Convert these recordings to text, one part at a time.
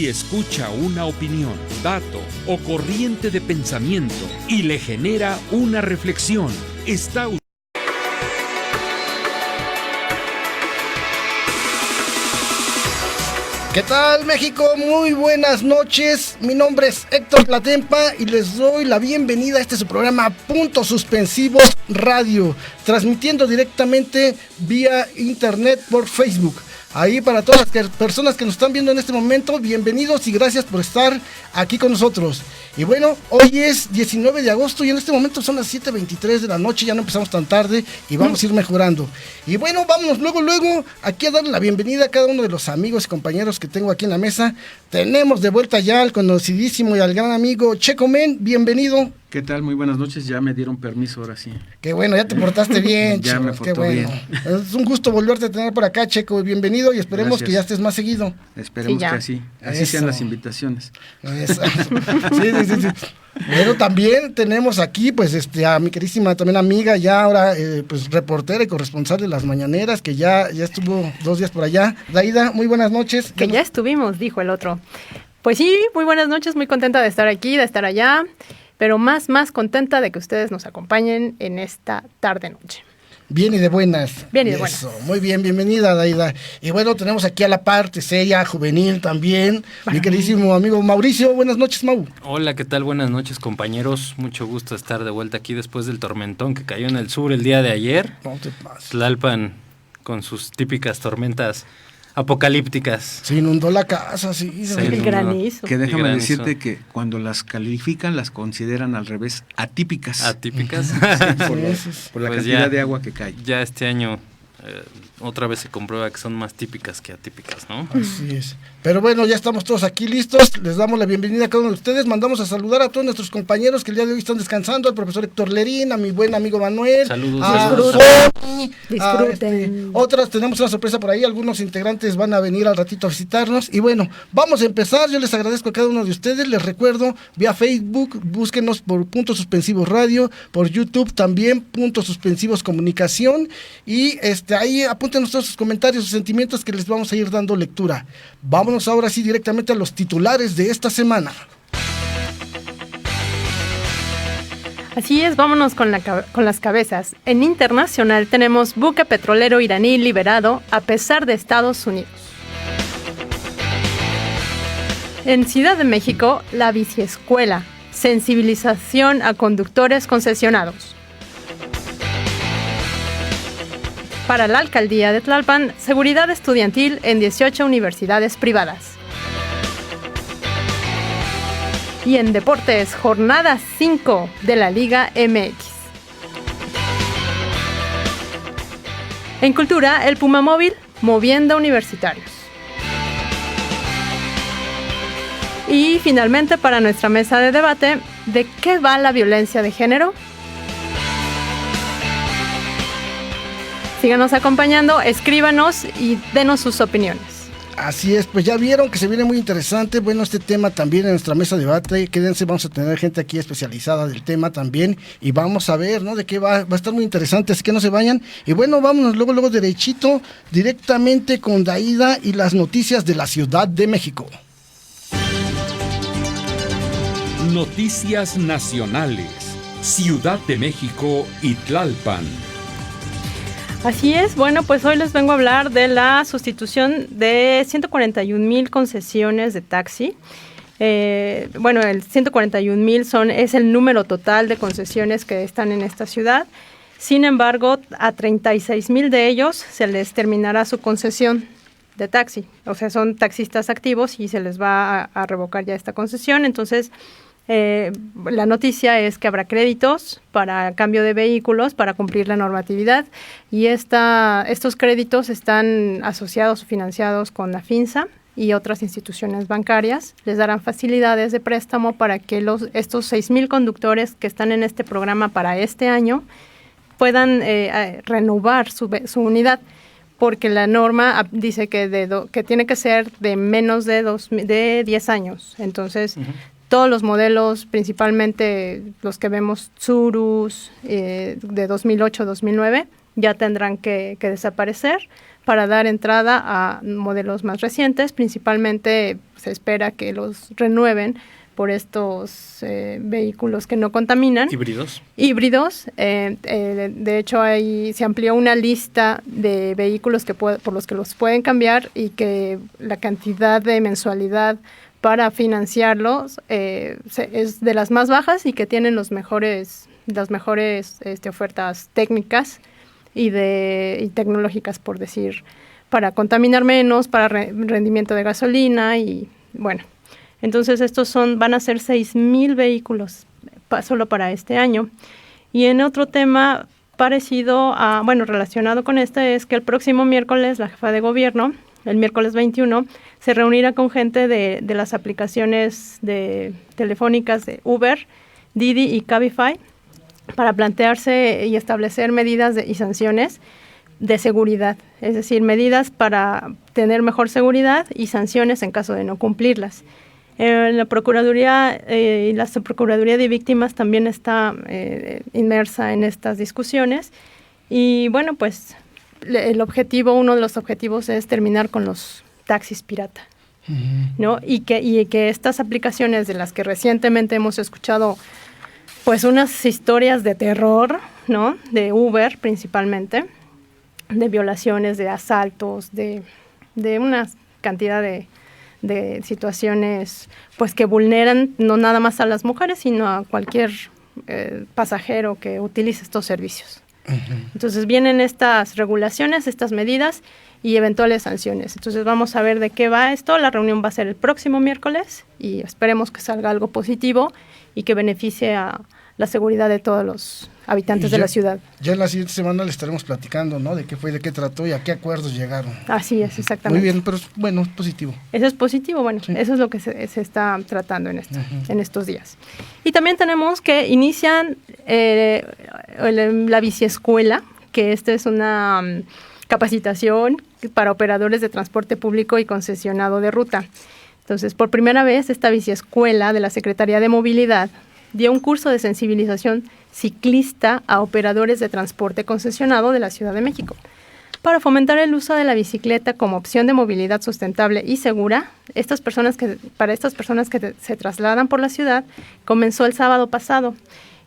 Si escucha una opinión, dato o corriente de pensamiento y le genera una reflexión, está usted. ¿Qué tal, México? Muy buenas noches. Mi nombre es Héctor Platempa y les doy la bienvenida a este su programa Puntos Suspensivos Radio, transmitiendo directamente vía internet por Facebook. Ahí para todas las personas que nos están viendo en este momento, bienvenidos y gracias por estar aquí con nosotros. Y bueno, hoy es 19 de agosto y en este momento son las 7:23 de la noche, ya no empezamos tan tarde y vamos a ir mejorando. Y bueno, vámonos luego aquí a darle la bienvenida a cada uno de los amigos y compañeros que tengo aquí en la mesa. Tenemos de vuelta ya al conocidísimo y al gran amigo Checo Men, bienvenido. ¿Qué tal? Muy buenas noches, ya me dieron permiso ahora sí. Qué bueno, ya te portaste bien, ya Checo, me porté qué bueno. bien. Es un gusto volverte a tener por acá, Checo, bienvenido y esperemos Gracias. Que ya estés más seguido. Esperemos que así sean las invitaciones. Eso. Sí. Pero también tenemos aquí pues a mi querísima también amiga, ya ahora pues reportera y corresponsal de las mañaneras, que ya estuvo 2 días por allá. Daida, muy buenas noches. Que ya estuvimos, dijo el otro. Pues sí, muy buenas noches, muy contenta de estar aquí, de estar allá, pero más contenta de que ustedes nos acompañen en esta tarde-noche. Bien y de buenas. Bien y de buenas. Muy bien, bienvenida, Daida. Y bueno, tenemos aquí a la parte seria, juvenil también, mi queridísimo amigo Mauricio. Buenas noches, Mau. Hola, ¿qué tal? Buenas noches, compañeros. Mucho gusto estar de vuelta aquí después del tormentón que cayó en el sur el día de ayer. No te pases. Tlalpan con sus típicas tormentas apocalípticas. Se inundó la casa, sí. El granizo. Que déjame decirte que cuando las califican las consideran al revés, atípicas. ¿Atípicas? Sí, por la Pues cantidad ya, de agua que cae. Ya este año otra vez se comprueba que son más típicas que atípicas, ¿no? Así es. Pero bueno, ya estamos todos aquí listos. Les damos la bienvenida a cada uno de ustedes. Mandamos a saludar a todos nuestros compañeros que el día de hoy están descansando. Al profesor Héctor Lerín, a mi buen amigo Manuel. Saludos. A Disfruten. Disfruten. Otras, tenemos una sorpresa por ahí. Algunos integrantes van a venir al ratito a visitarnos. Y bueno, vamos a empezar. Yo les agradezco a cada uno de ustedes. Les recuerdo, vía Facebook, búsquenos por Puntos Suspensivos Radio. Por YouTube también, Puntos Suspensivos Comunicación. Y ahí apúntenos todos sus comentarios, sus sentimientos que les vamos a ir dando lectura. Vámonos ahora sí directamente a los titulares de esta semana. Así es, vámonos con las cabezas. En internacional tenemos buque petrolero iraní liberado a pesar de Estados Unidos. En Ciudad de México, la biciescuela, sensibilización a conductores concesionados. Para la alcaldía de Tlalpan, seguridad estudiantil en 18 universidades privadas. Y en deportes, jornada 5 de la Liga MX. En cultura, el Puma Móvil moviendo universitarios. Y finalmente, para nuestra mesa de debate, ¿de qué va la violencia de género? Síganos acompañando, escríbanos y denos sus opiniones. Así es, pues ya vieron que se viene muy interesante. Bueno, este tema también en nuestra mesa de debate. Quédense, vamos a tener gente aquí especializada del tema también. Y vamos a ver, ¿no? De qué va a estar muy interesante, así que no se vayan. Y bueno, vámonos luego derechito, directamente con Daida y las noticias de la Ciudad de México. Noticias nacionales. Ciudad de México y Tlalpan. Así es, bueno, pues hoy les vengo a hablar de la sustitución de 141,000 concesiones de taxi. El 141,000 es el número total de concesiones que están en esta ciudad. Sin embargo, a 36,000 de ellos se les terminará su concesión de taxi. O sea, son taxistas activos y se les va a revocar ya esta concesión. Entonces, la noticia es que habrá créditos para cambio de vehículos para cumplir la normatividad y estos créditos están asociados o financiados con la FINSA y otras instituciones bancarias. Les darán facilidades de préstamo para que estos 6,000 conductores que están en este programa para este año puedan renovar su unidad, porque la norma dice que tiene que ser de menos de 10 años. Entonces, todos los modelos, principalmente los que vemos Tsurus de 2008-2009, ya tendrán que desaparecer para dar entrada a modelos más recientes. Principalmente se espera que los renueven por estos vehículos que no contaminan. Híbridos. De hecho, se amplió una lista de vehículos por los que los pueden cambiar, y que la cantidad de mensualidad para financiarlos es de las más bajas, y que tienen las mejores ofertas técnicas y tecnológicas, por decir, para contaminar menos, para rendimiento de gasolina, y bueno. Entonces van a ser 6,000 vehículos solo para este año. Y en otro tema parecido relacionado con este, es que el próximo miércoles la jefa de gobierno, el miércoles 21, se reunirá con gente de las aplicaciones telefónicas de Uber, Didi y Cabify, para plantearse y establecer medidas y sanciones de seguridad, es decir, medidas para tener mejor seguridad y sanciones en caso de no cumplirlas. La Procuraduría y la Subprocuraduría de Víctimas también está inmersa en estas discusiones, y bueno, pues uno de los objetivos es terminar con los taxis pirata, ¿no? Y que estas aplicaciones, de las que recientemente hemos escuchado pues unas historias de terror, ¿no? De Uber principalmente, de violaciones, de asaltos, de una cantidad de situaciones pues que vulneran no nada más a las mujeres, sino a cualquier pasajero que utilice estos servicios. Entonces vienen estas regulaciones, estas medidas y eventuales sanciones. Entonces vamos a ver de qué va esto. La reunión va a ser el próximo miércoles, y esperemos que salga algo positivo y que beneficie a la seguridad de todos los habitantes de la ciudad. Ya en la siguiente semana le estaremos platicando, ¿no? De qué fue, de qué trató y a qué acuerdos llegaron. Así es, exactamente. Muy bien, pero bueno, es positivo. Eso es positivo, bueno, sí. Eso es lo que se está tratando en estos días. Y también tenemos que inician la biciescuela, que esta es una capacitación para operadores de transporte público y concesionado de ruta. Entonces, por primera vez, esta biciescuela de la Secretaría de Movilidad dio un curso de sensibilización ciclista a operadores de transporte concesionado de la Ciudad de México. Para fomentar el uso de la bicicleta como opción de movilidad sustentable y segura, para estas personas que se trasladan por la ciudad, comenzó el sábado pasado.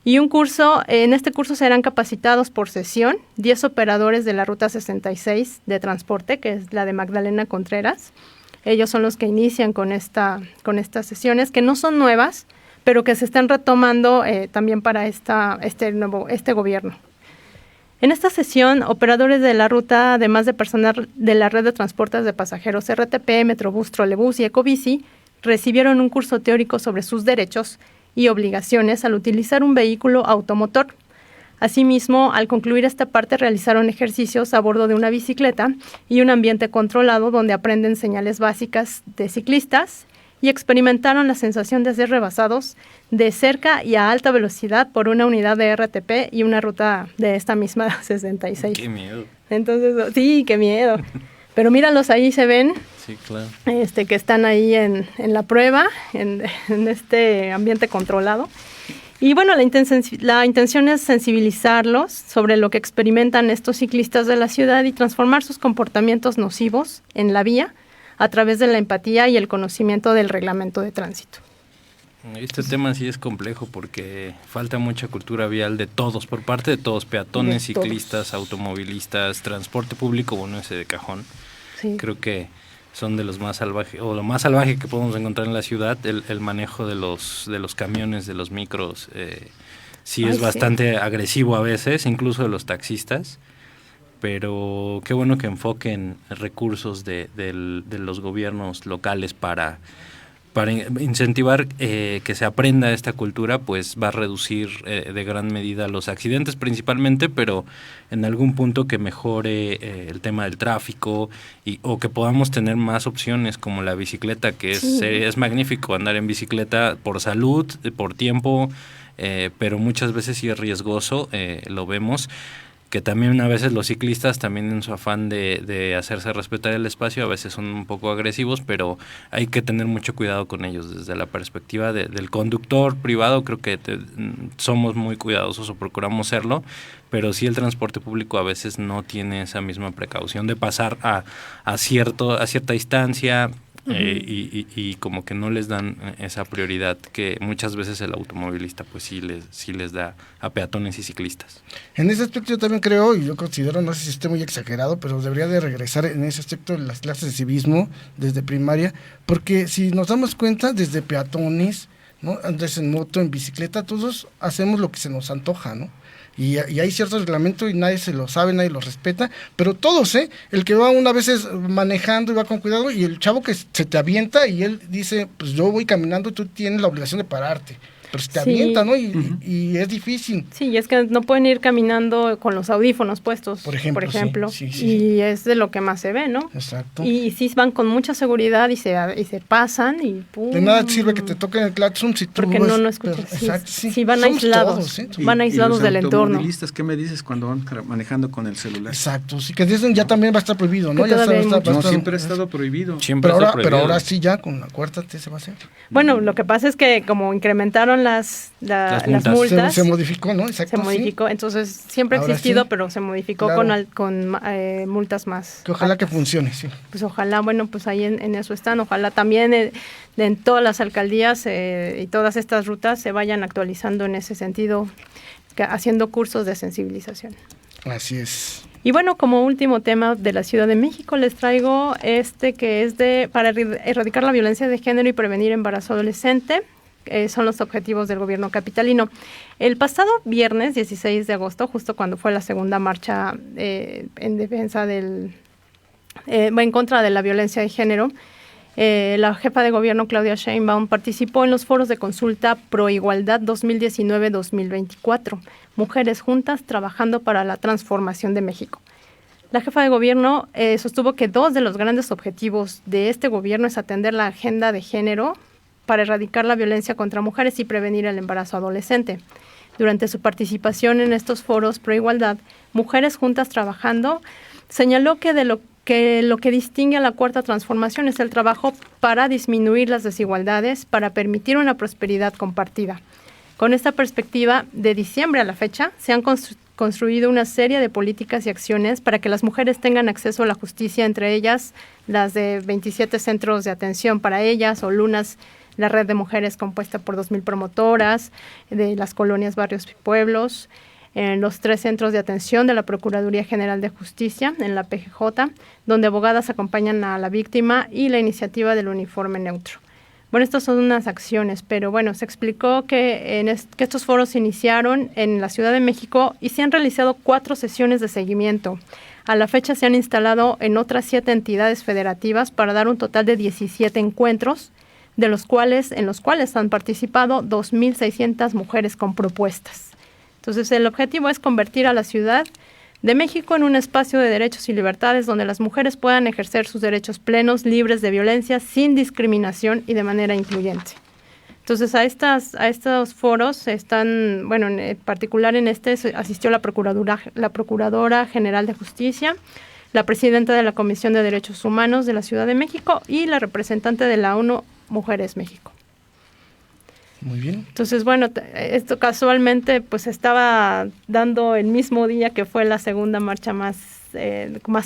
Y en este curso serán capacitados por sesión 10 operadores de la Ruta 66 de transporte, que es la de Magdalena Contreras. Ellos son los que inician con estas sesiones, que no son nuevas, pero que se están retomando también para este gobierno. En esta sesión, operadores de la ruta, además de personal de la red de transportes de pasajeros RTP, Metrobús, Trolebús y Ecobici, recibieron un curso teórico sobre sus derechos y obligaciones al utilizar un vehículo automotor. Asimismo, al concluir esta parte, realizaron ejercicios a bordo de una bicicleta y un ambiente controlado donde aprenden señales básicas de ciclistas, y experimentaron la sensación de ser rebasados de cerca y a alta velocidad por una unidad de RTP y una ruta de esta misma 66. ¡Qué miedo! Entonces, sí, qué miedo. Pero míralos, ahí se ven. Sí, claro. Que están ahí en la prueba, en este ambiente controlado. Y bueno, la intención es sensibilizarlos sobre lo que experimentan estos ciclistas de la ciudad y transformar sus comportamientos nocivos en la vía, a través de la empatía y el conocimiento del reglamento de tránsito. Este tema sí es complejo porque falta mucha cultura vial de todos, por parte de todos, peatones, ciclistas, automovilistas, transporte público, bueno, ese de cajón. Sí. Creo que son de los más salvajes, o lo más salvaje que podemos encontrar en la ciudad, el manejo de los camiones, de los micros, sí es bastante agresivo a veces, incluso de los taxistas. Pero qué bueno que enfoquen recursos de los gobiernos locales para incentivar que se aprenda esta cultura, pues va a reducir de gran medida los accidentes principalmente, pero en algún punto que mejore el tema del tráfico o que podamos tener más opciones como la bicicleta, que es magnífico andar en bicicleta por salud, por tiempo, pero muchas veces sí es riesgoso, lo vemos. que también a veces los ciclistas, también en su afán de hacerse respetar el espacio, a veces son un poco agresivos, pero hay que tener mucho cuidado con ellos. Desde la perspectiva del conductor privado, creo que somos muy cuidadosos o procuramos serlo, pero sí el transporte público a veces no tiene esa misma precaución de pasar a cierta distancia. Y como que no les dan esa prioridad que muchas veces el automovilista pues sí les da a peatones y ciclistas. En ese aspecto yo también creo, y yo considero, no sé si esté muy exagerado, pero debería de regresar en ese aspecto las clases de civismo desde primaria, porque si nos damos cuenta, desde peatones, ¿no?, antes en moto, en bicicleta, todos hacemos lo que se nos antoja, ¿no? Y hay ciertos reglamentos y nadie se lo sabe, nadie lo respeta, pero todos, el que va una vez manejando y va con cuidado, y el chavo que se te avienta y él dice, pues yo voy caminando y tú tienes la obligación de pararte. Pero se te avienta, ¿no? Y es difícil. Sí, y es que no pueden ir caminando con los audífonos puestos, por ejemplo. Sí. Y es de lo que más se ve, ¿no? Exacto. Y sí van con mucha seguridad y se pasan y ¡pum! De nada te sirve que te toquen el claxon si tú porque no escuchas. Exacto, sí, van aislados. Todos, van aislados del entorno. ¿Y los automovilistas qué me dices cuando van manejando con el celular? Exacto, sí, que dicen ya también va a estar prohibido, ¿no? Siempre ha estado prohibido. Pero ahora sí ya, con la cuarta se va a hacer. Bueno, lo que pasa es que como incrementaron las multas. Se modificó, ¿no? Exacto. Se modificó, entonces siempre ha existido, pero se modificó con multas más. Que ojalá que funcione, sí. Pues ojalá, bueno, pues ahí en eso están. Ojalá también en todas las alcaldías y todas estas rutas se vayan actualizando en ese sentido, haciendo cursos de sensibilización. Así es. Y bueno, como último tema de la Ciudad de México, les traigo que es para erradicar la violencia de género y prevenir embarazo adolescente. Son los objetivos del gobierno capitalino. El pasado viernes 16 de agosto, justo cuando fue la segunda marcha en defensa en contra de la violencia de género, la jefa de gobierno Claudia Sheinbaum participó en los foros de consulta Pro Igualdad 2019-2024, Mujeres Juntas Trabajando para la Transformación de México. La jefa de gobierno sostuvo que 2 de los grandes objetivos de este gobierno es atender la agenda de género para erradicar la violencia contra mujeres y prevenir el embarazo adolescente. Durante su participación en estos foros Pro Igualdad, Mujeres Juntas Trabajando señaló que lo que distingue a la Cuarta Transformación es el trabajo para disminuir las desigualdades, para permitir una prosperidad compartida. Con esta perspectiva, de diciembre a la fecha, se han construido una serie de políticas y acciones para que las mujeres tengan acceso a la justicia, entre ellas las de 27 centros de atención para ellas o lunas, la red de mujeres compuesta por 2,000 promotoras de las colonias, barrios y pueblos, en los 3 centros de atención de la Procuraduría General de Justicia, en la PGJ, donde abogadas acompañan a la víctima, y la iniciativa del uniforme neutro. Bueno, estas son unas acciones, pero bueno, se explicó que estos foros se iniciaron en la Ciudad de México y se han realizado 4 sesiones de seguimiento. A la fecha se han instalado en otras 7 entidades federativas para dar un total de 17 encuentros, en los cuales han participado 2,600 mujeres con propuestas. Entonces, el objetivo es convertir a la Ciudad de México en un espacio de derechos y libertades donde las mujeres puedan ejercer sus derechos plenos, libres de violencia, sin discriminación y de manera incluyente. Entonces, a estos foros están, bueno, en particular asistió la Procuradora General de Justicia, la presidenta de la Comisión de Derechos Humanos de la Ciudad de México y la representante de la ONU Mujeres México. Muy bien. Entonces, bueno, esto casualmente pues estaba dando el mismo día que fue la segunda marcha más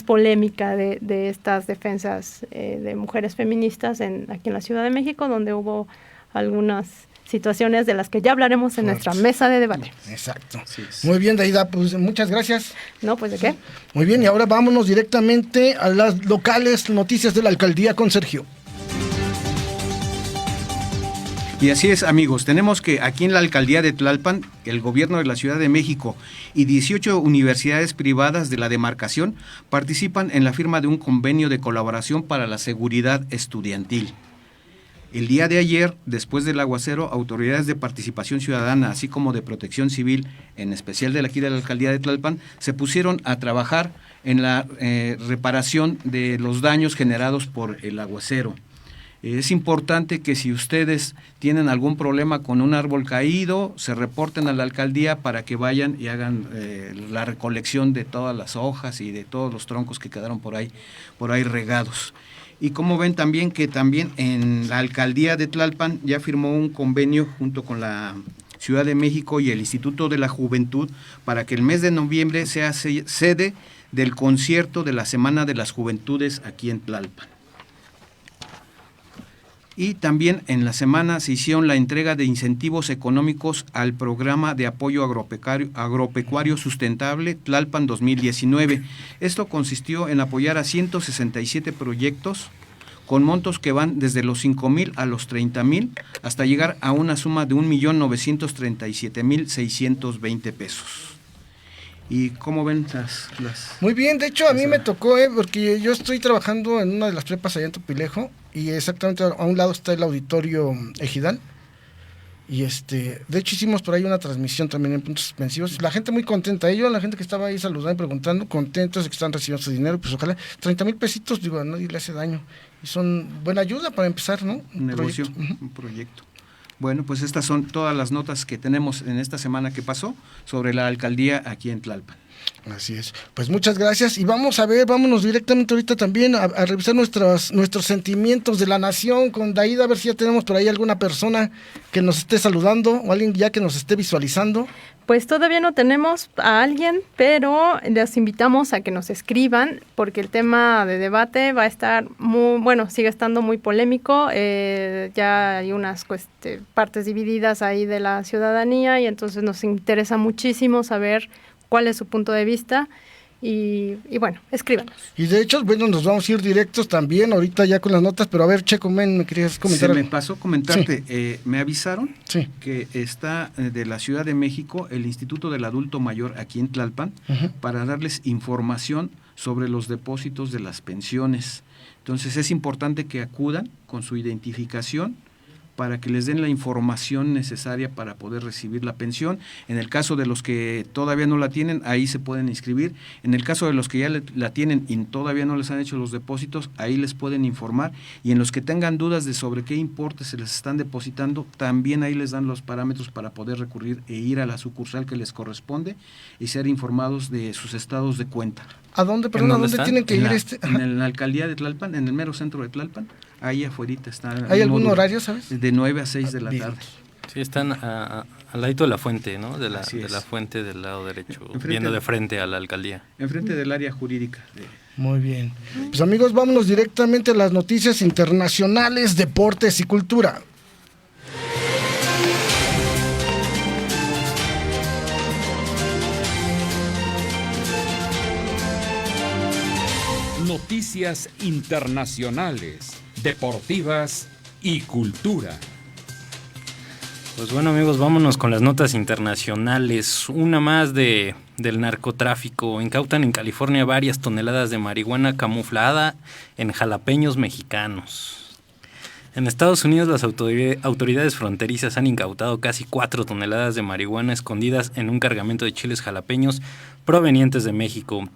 polémica de estas defensas de mujeres feministas aquí en la Ciudad de México, donde hubo algunas situaciones de las que ya hablaremos en nuestra mesa de debate. Exacto. Muy bien, Daida, pues muchas gracias. No, pues ¿de qué? Muy bien, y ahora vámonos directamente a las locales noticias de la alcaldía con Sergio. Y así es, amigos, tenemos que aquí en la alcaldía de Tlalpan, el gobierno de la Ciudad de México y 18 universidades privadas de la demarcación participan en la firma de un convenio de colaboración para la seguridad estudiantil. El día de ayer, después del aguacero, autoridades de participación ciudadana, así como de protección civil, en especial de aquí de la alcaldía de Tlalpan, se pusieron a trabajar en la reparación de los daños generados por el aguacero. Es importante que si ustedes tienen algún problema con un árbol caído, se reporten a la alcaldía para que vayan y hagan la recolección de todas las hojas y de todos los troncos que quedaron por ahí regados. Y como ven también que también en la alcaldía de Tlalpan ya firmó un convenio junto con la Ciudad de México y el Instituto de la Juventud para que el mes de noviembre sea sede del concierto de la Semana de las Juventudes aquí en Tlalpan. Y también en la semana se hicieron la entrega de incentivos económicos al programa de apoyo agropecuario sustentable Tlalpan 2019. Esto consistió en apoyar a 167 proyectos con montos que van desde los 5,000 a los 30,000 hasta llegar a una suma de 1,937,620 pesos. ¿Y cómo ven las...? Muy bien, de hecho a mí me tocó, porque yo estoy trabajando en una de las prepas allá en Topilejo y exactamente a un lado está el auditorio ejidal y de hecho hicimos por ahí una transmisión también en puntos suspensivos, la gente muy contenta, la gente que estaba ahí saludando y preguntando, contentos de que están recibiendo su dinero, pues ojalá, 30,000 pesitos, digo, a nadie le hace daño y son buena ayuda para empezar, ¿no? Un negocio, un proyecto. Bueno, pues estas son todas las notas que tenemos en esta semana que pasó sobre la alcaldía aquí en Tlalpan. Así es. Pues muchas gracias y vámonos directamente ahorita también a revisar nuestros sentimientos de la nación con Daida, a ver si ya tenemos por ahí alguna persona que nos esté saludando o alguien ya que nos esté visualizando. Pues todavía no tenemos a alguien, pero les invitamos a que nos escriban porque el tema de debate va a estar sigue estando muy polémico. Ya hay unas partes divididas ahí de la ciudadanía y entonces nos interesa muchísimo saber cuál es su punto de vista. Y bueno, escríbanos. Y de hecho, nos vamos a ir directos también ahorita ya con las notas, pero a ver, Checo, ¿me querías comentar? Se me pasó comentarte, sí. Me avisaron que está de la Ciudad de México el Instituto del Adulto Mayor aquí en Tlalpan para darles información sobre los depósitos de las pensiones. Entonces es importante que acudan con su identificación para que les den la información necesaria para poder recibir la pensión. En el caso de los que todavía no la tienen, ahí se pueden inscribir. En el caso de los que ya la tienen y todavía no les han hecho los depósitos, ahí les pueden informar. Y en los que tengan dudas de sobre qué importe se les están depositando, también ahí les dan los parámetros para poder recurrir e ir a la sucursal que les corresponde y ser informados de sus estados de cuenta. ¿A dónde, perdón, a dónde tienen que ir? En la alcaldía de Tlalpan, en el mero centro de Tlalpan, ahí afuera está. ¿Hay algún horario, sabes? De 9 a 6 de la tarde. Sí, están al ladito de la fuente, ¿no? De la fuente del lado derecho, viendo de frente a la alcaldía. Enfrente del área jurídica. Muy bien. Pues amigos, vámonos directamente a las noticias internacionales, deportes y cultura. Noticias internacionales, deportivas y cultura. Pues bueno amigos, vámonos con las notas internacionales. Una más del narcotráfico. Incautan en California varias toneladas de marihuana camuflada en jalapeños mexicanos. En Estados Unidos las autoridades fronterizas han incautado casi 4 toneladas de marihuana escondidas en un cargamento de chiles jalapeños provenientes de México.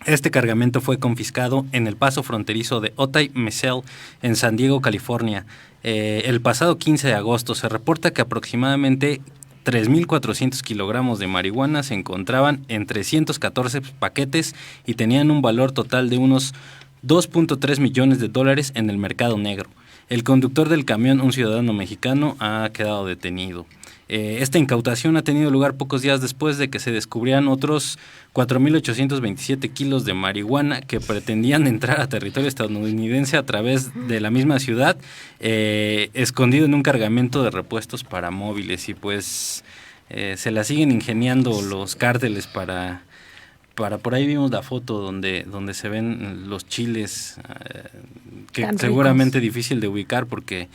Este cargamento fue confiscado en el paso fronterizo de Otay-Messel en San Diego, California. El pasado 15 de agosto se reporta que aproximadamente 3.400 kilogramos de marihuana se encontraban en 314 paquetes y tenían un valor total de unos $2.3 millones en el mercado negro. El conductor del camión, un ciudadano mexicano, ha quedado detenido. Esta incautación ha tenido lugar pocos días después de que se descubrieran otros 4.827 kilos de marihuana que pretendían entrar a territorio estadounidense a través de la misma ciudad, escondido en un cargamento de repuestos para móviles. Y pues se la siguen ingeniando los cárteles para por ahí vimos la foto donde se ven los chiles, que seguramente difícil de ubicar porque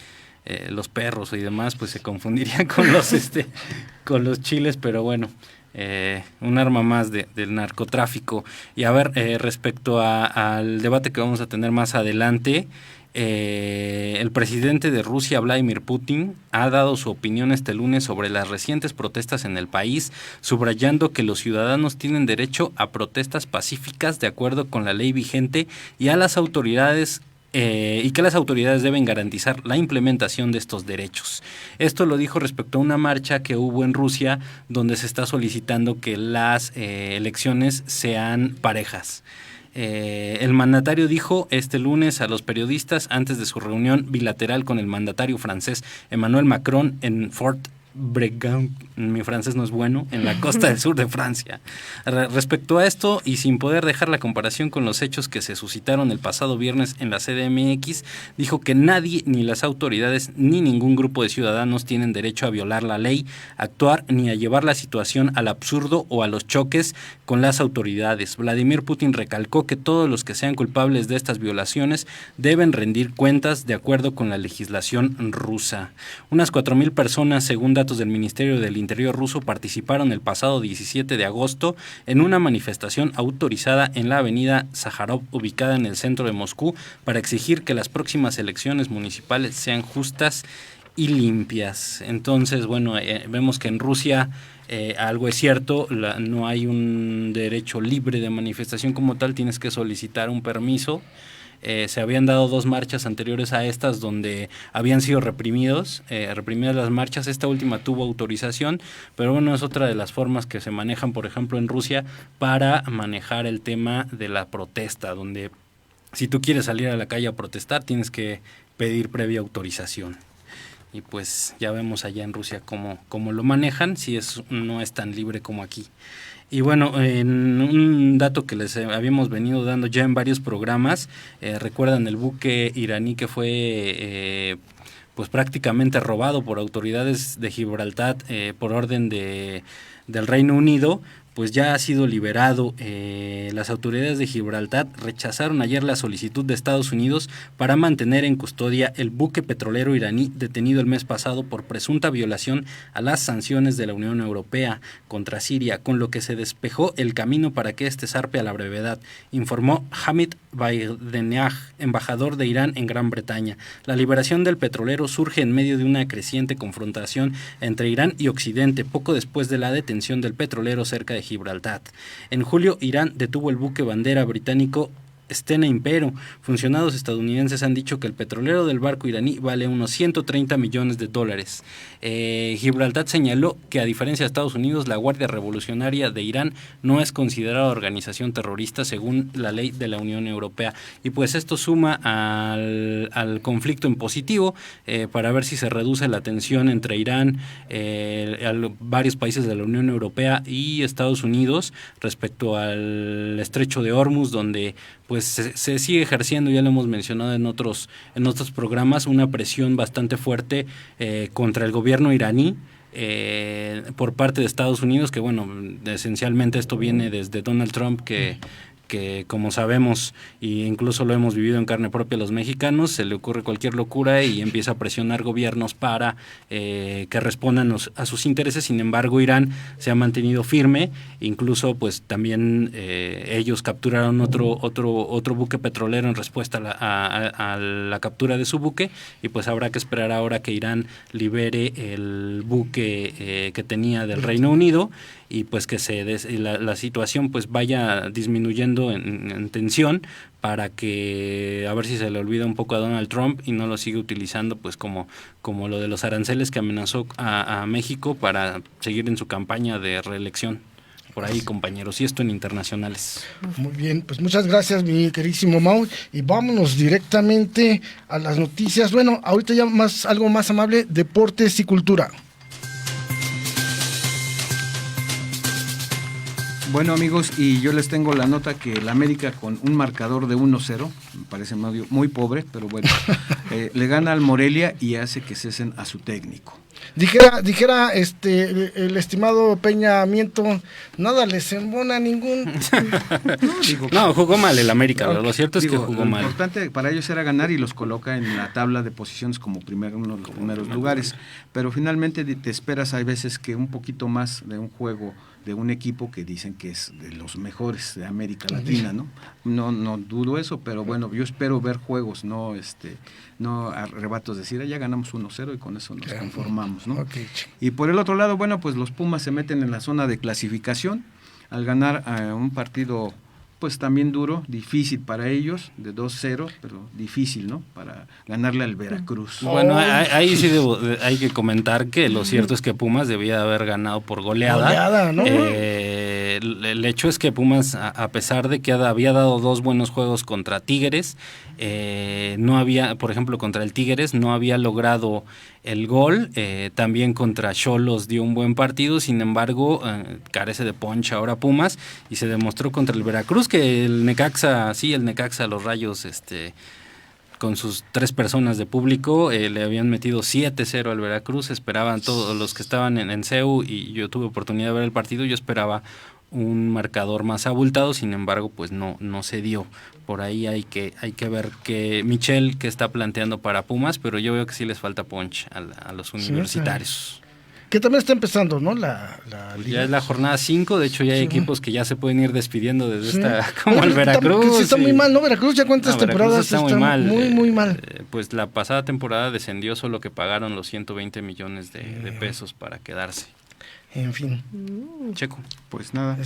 los perros y demás pues se confundirían con los chiles, pero bueno, un arma más del narcotráfico. Y a ver, respecto al debate que vamos a tener más adelante, el presidente de Rusia, Vladimir Putin, ha dado su opinión este lunes sobre las recientes protestas en el país, subrayando que los ciudadanos tienen derecho a protestas pacíficas de acuerdo con la ley vigente y a las autoridades y que las autoridades deben garantizar la implementación de estos derechos. Esto lo dijo respecto a una marcha que hubo en Rusia donde se está solicitando que las elecciones sean parejas. El mandatario dijo este lunes a los periodistas antes de su reunión bilateral con el mandatario francés Emmanuel Macron en Fort Bregan, mi francés no es bueno, en la costa del sur de Francia. Respecto a esto, y sin poder dejar la comparación con los hechos que se suscitaron el pasado viernes en la CDMX, dijo que nadie, ni las autoridades, ni ningún grupo de ciudadanos tienen derecho a violar la ley, actuar ni a llevar la situación al absurdo o a los choques con las autoridades. Vladimir Putin recalcó que todos los que sean culpables de estas violaciones deben rendir cuentas de acuerdo con la legislación rusa. Unas 4,000 personas, según datos del Ministerio del Interior ruso, participaron el pasado 17 de agosto en una manifestación autorizada en la avenida Sájarov, ubicada en el centro de Moscú, para exigir que las próximas elecciones municipales sean justas y limpias. Entonces, bueno, vemos que en Rusia algo es cierto, no hay un derecho libre de manifestación como tal, tienes que solicitar un permiso. Se habían dado 2 marchas anteriores a estas donde habían sido reprimidas las marchas. Esta última tuvo autorización, pero bueno, es otra de las formas que se manejan, por ejemplo, en Rusia para manejar el tema de la protesta, donde si tú quieres salir a la calle a protestar tienes que pedir previa autorización. Y pues ya vemos allá en Rusia cómo lo manejan, si no es tan libre como aquí. Y bueno, en un dato que les habíamos venido dando ya en varios programas, recuerdan el buque iraní que fue pues prácticamente robado por autoridades de Gibraltar por orden del Reino Unido, pues ya ha sido liberado. Las autoridades de Gibraltar rechazaron ayer la solicitud de Estados Unidos para mantener en custodia el buque petrolero iraní detenido el mes pasado por presunta violación a las sanciones de la Unión Europea contra Siria, con lo que se despejó el camino para que este zarpe a la brevedad, informó Hamid Baidenaj, embajador de Irán en Gran Bretaña. La liberación del petrolero surge en medio de una creciente confrontación entre Irán y Occidente, poco después de la detención del petrolero cerca de Gibraltar. En julio, Irán detuvo el buque bandera británico Stena Impero. Funcionarios estadounidenses han dicho que el petrolero del barco iraní vale unos $130 millones. Gibraltar señaló que, a diferencia de Estados Unidos, la Guardia Revolucionaria de Irán no es considerada organización terrorista según la ley de la Unión Europea. Y pues esto suma al conflicto en positivo, para ver si se reduce la tensión entre Irán, varios países de la Unión Europea y Estados Unidos respecto al estrecho de Hormuz, donde pues se sigue ejerciendo, ya lo hemos mencionado en otros programas, una presión bastante fuerte contra el gobierno iraní por parte de Estados Unidos, que bueno, esencialmente esto viene desde Donald Trump, que como sabemos, e incluso lo hemos vivido en carne propia los mexicanos, se le ocurre cualquier locura y empieza a presionar gobiernos para que respondan a sus intereses. Sin embargo, Irán se ha mantenido firme, incluso pues también ellos capturaron otro buque petrolero en respuesta a la captura de su buque, y pues habrá que esperar ahora que Irán libere el buque que tenía del Reino Unido, y pues que la situación pues vaya disminuyendo en tensión, para que a ver si se le olvida un poco a Donald Trump y no lo sigue utilizando pues como lo de los aranceles que amenazó a México para seguir en su campaña de reelección. Por ahí, compañeros, y esto en internacionales. Muy bien, pues muchas gracias, mi queridísimo Mau, y vámonos directamente a las noticias. Bueno, ahorita ya algo más amable, deportes y cultura. Bueno, amigos, y yo les tengo la nota que el América, con un marcador de 1-0, me parece muy pobre, pero bueno, le gana al Morelia y hace que cesen a su técnico. Dijera el estimado Peñamiento, nada les embona ningún. No, jugó mal el América, lo cierto es que jugó mal. Lo importante para ellos era ganar y los coloca en la tabla de posiciones como uno de los primeros lugares, pero finalmente te esperas, hay veces, que un poquito más de un juego de un equipo que dicen que es de los mejores de América Latina, ¿no? No dudo eso, pero bueno, yo espero ver juegos, no arrebatos, decir, ya ganamos 1-0 y con eso nos conformamos, ¿no? Okay. Y por el otro lado, bueno, pues los Pumas se meten en la zona de clasificación al ganar un partido pues también duro, difícil para ellos, de 2-0, pero difícil, ¿no? Para ganarle al Veracruz. Bueno, ahí sí hay que comentar que lo cierto es que Pumas debía haber ganado por goleada. ¿No? El hecho es que Pumas, a pesar de que había dado 2 buenos juegos contra Tigres, no había, por ejemplo, contra el Tigres no había logrado el gol, también contra Xolos dio un buen partido, sin embargo, carece de punch ahora Pumas, y se demostró contra el Veracruz que el Necaxa, los Rayos, con sus 3 personas de público, le habían metido 7-0 al Veracruz, esperaban todos los que estaban en CEU, y yo tuve oportunidad de ver el partido, yo esperaba un marcador más abultado, sin embargo, pues no se dio. Por ahí hay que ver que Michel que está planteando para Pumas, pero yo veo que sí les falta punch a los universitarios. Que también está empezando, ¿no? La pues liga. ya es la jornada 5, de hecho ya hay equipos que ya se pueden ir despidiendo desde esta, como el Veracruz. Sí, está muy mal, ¿no? Veracruz ya cuántas temporadas está muy mal. Muy mal. Pues la pasada temporada descendió, solo que pagaron los 120 millones de pesos para quedarse. En fin. Checo. Pues nada,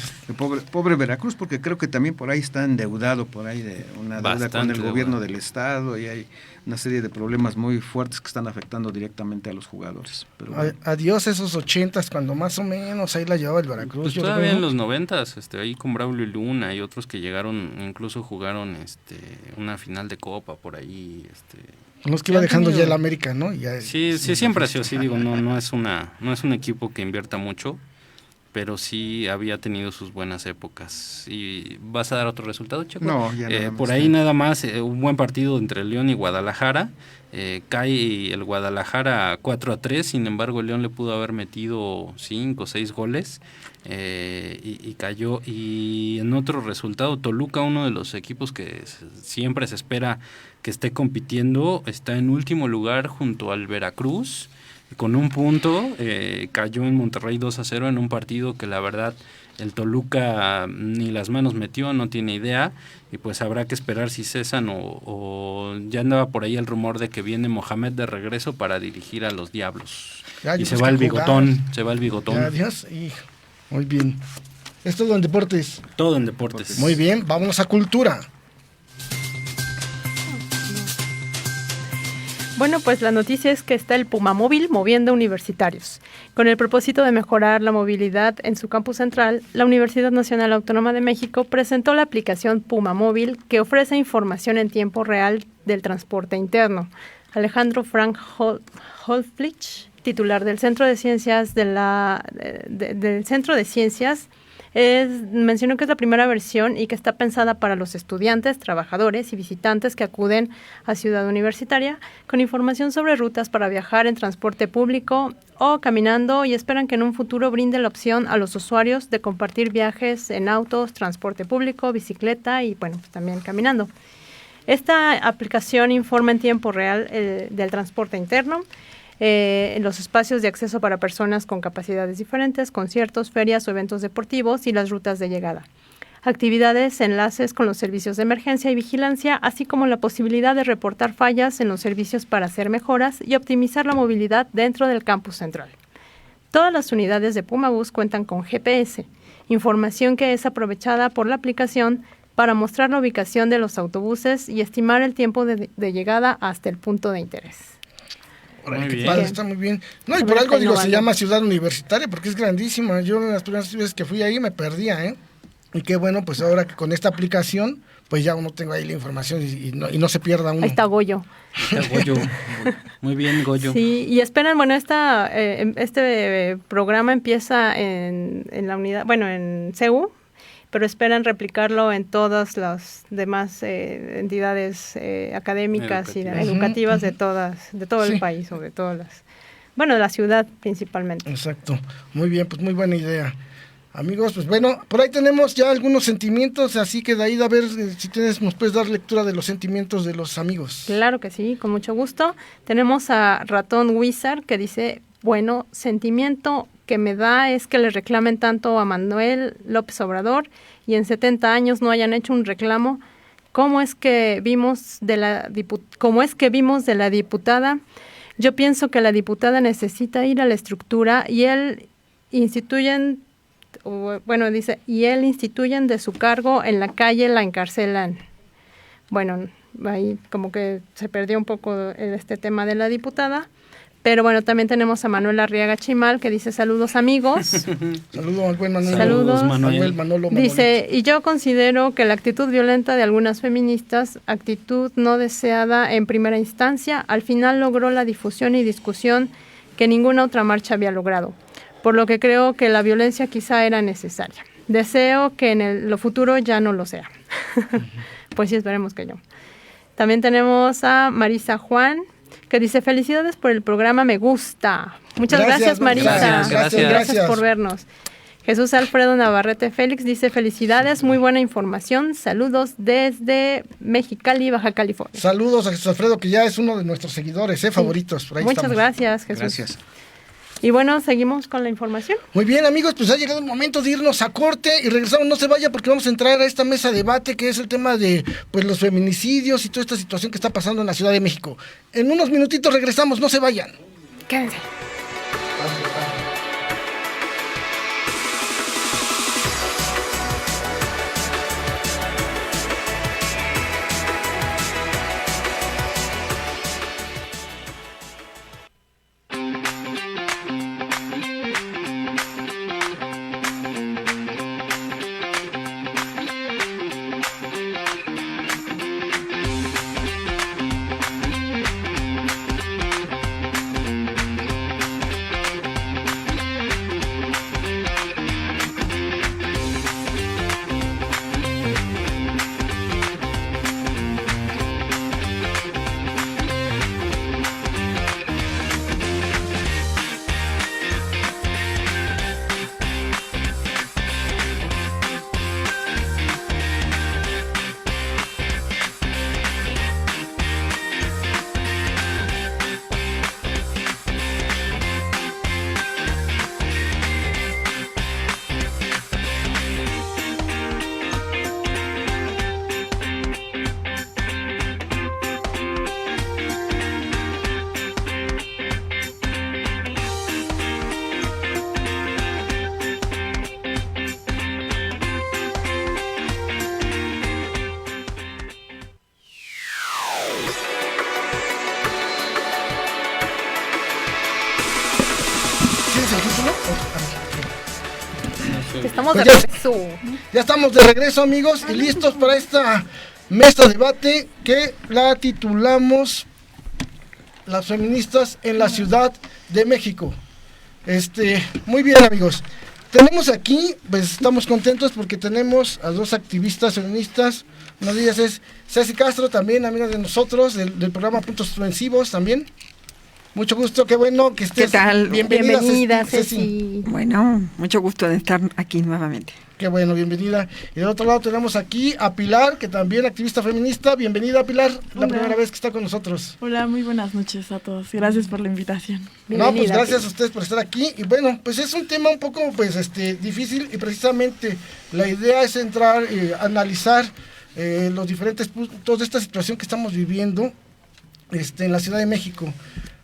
pobre Veracruz, porque creo que también por ahí está endeudado, por ahí de una deuda bastante con el gobierno del estado, y hay una serie de problemas muy fuertes que están afectando directamente a los jugadores. Pero bueno. Adiós esos 80s, cuando más o menos ahí la llevaba el Veracruz. Pues todavía en los 90s, ahí con Braulio Luna y otros que llegaron, incluso jugaron una final de Copa por ahí. Los que iba dejando ya el América, ¿no? Sí, siempre ha sido así, digo, no es un equipo que invierta mucho, pero sí había tenido sus buenas épocas. ¿Y vas a dar otro resultado, Checo? No, ya nada más. Por ahí nada más, un buen partido entre León y Guadalajara. Cae el Guadalajara 4-3, sin embargo el León le pudo haber metido 5 o 6 goles y cayó. Y en otro resultado, Toluca, uno de los equipos que siempre se espera que esté compitiendo, está en último lugar junto al Veracruz con 1 punto, cayó en Monterrey 2-0 en un partido que la verdad el Toluca ni las manos metió, no tiene idea, y pues habrá que esperar si cesan o ya andaba por ahí el rumor de que viene Mohamed de regreso para dirigir a los Diablos. Y se va el bigotón. Adiós, muy bien. ¿Es todo en deportes? Todo en deportes. Muy bien, vámonos a cultura. Bueno, pues la noticia es que está el Puma Móvil moviendo universitarios. Con el propósito de mejorar la movilidad en su campus central, la Universidad Nacional Autónoma de México presentó la aplicación Puma Móvil, que ofrece información en tiempo real del transporte interno. Alejandro Frank Holflich, titular del Centro de Ciencias del Centro de Ciencias, mencionó que es la primera versión y que está pensada para los estudiantes, trabajadores y visitantes que acuden a Ciudad Universitaria con información sobre rutas para viajar en transporte público o caminando, y esperan que en un futuro brinde la opción a los usuarios de compartir viajes en autos, transporte público, bicicleta y pues también caminando. Esta aplicación informa en tiempo real del transporte interno, en los espacios de acceso para personas con capacidades diferentes, conciertos, ferias o eventos deportivos y las rutas de llegada. Actividades, enlaces con los servicios de emergencia y vigilancia, así como la posibilidad de reportar fallas en los servicios para hacer mejoras y optimizar la movilidad dentro del campus central. Todas las unidades de Pumabús cuentan con GPS, información que es aprovechada por la aplicación para mostrar la ubicación de los autobuses y estimar el tiempo de llegada hasta el punto de interés. Está muy bien. No, y por algo se llama Ciudad Universitaria, porque es grandísima. Yo las primeras veces que fui ahí me perdía, Y qué bueno, pues ahora que con esta aplicación, pues ya uno tengo ahí la información y no se pierda uno. Ahí está Goyo. Muy bien, Goyo. Sí, y esperan, este programa empieza en la unidad, en CEU, pero esperan replicarlo en todas las demás entidades académicas y educativas de todo el país, o de todas de la ciudad principalmente. Exacto, muy bien, pues muy buena idea. Amigos, pues por ahí tenemos ya algunos sentimientos, así que de ahí a ver si nos puedes dar lectura de los sentimientos de los amigos. Claro que sí, con mucho gusto. Tenemos a Ratón Wizard que dice, sentimiento que me da es que le reclamen tanto a Manuel López Obrador y en 70 años no hayan hecho un reclamo. ¿Cómo es que vimos de la diputada? Yo pienso que la diputada necesita ir a la estructura y él instituyen dice, y él instituyen de su cargo en la calle, la encarcelan. Bueno, ahí como que se perdió un poco este tema de la diputada. Pero bueno, también tenemos a Manuel Arriaga Chimal, que dice, saludos amigos. Saludos al buen Manuel. Saludos, Manuel. Manolo. Dice, y yo considero que la actitud violenta de algunas feministas, actitud no deseada en primera instancia, al final logró la difusión y discusión que ninguna otra marcha había logrado, por lo que creo que la violencia quizá era necesaria. Deseo que en lo futuro ya no lo sea. Pues sí, esperemos que yo. También tenemos a Marisa Juan, que dice, felicidades por el programa, me gusta. Muchas gracias Marisa. Gracias por vernos. Jesús Alfredo Navarrete Félix dice, felicidades, muy buena información, saludos desde Mexicali, Baja California. Saludos a Jesús Alfredo, que ya es uno de nuestros seguidores, favoritos. Por ahí Muchas estamos. gracias, Jesús. Gracias. Y bueno, seguimos con la información. Muy bien, amigos, pues ha llegado el momento de irnos a corte y regresamos. No se vaya porque vamos a entrar a esta mesa de debate que es el tema de pues los feminicidios y toda esta situación que está pasando en la Ciudad de México. En unos minutitos regresamos, no se vayan. Quédense. Estamos de regreso. Ya estamos de regreso, amigos, y listos para esta mesa de debate que la titulamos Las feministas en la Ciudad de México. Muy bien, amigos. Tenemos aquí, pues estamos contentos porque tenemos a dos activistas feministas. Una de ellas es Ceci Castro, también amiga de nosotros, del programa Puntos Suspensivos también. Mucho gusto, qué bueno que estés. ¿Qué tal? Bienvenida, Ceci. Bueno, mucho gusto de estar aquí nuevamente. Qué bueno, bienvenida. Y del otro lado tenemos aquí a Pilar, que también activista feminista. Bienvenida, Pilar, la primera vez que está con nosotros. Hola, muy buenas noches a todos. Gracias por la invitación. No, pues gracias a ustedes por estar aquí. Y bueno, pues es un tema un poco difícil y precisamente la idea es entrar y analizar los diferentes puntos de esta situación que estamos viviendo en la Ciudad de México.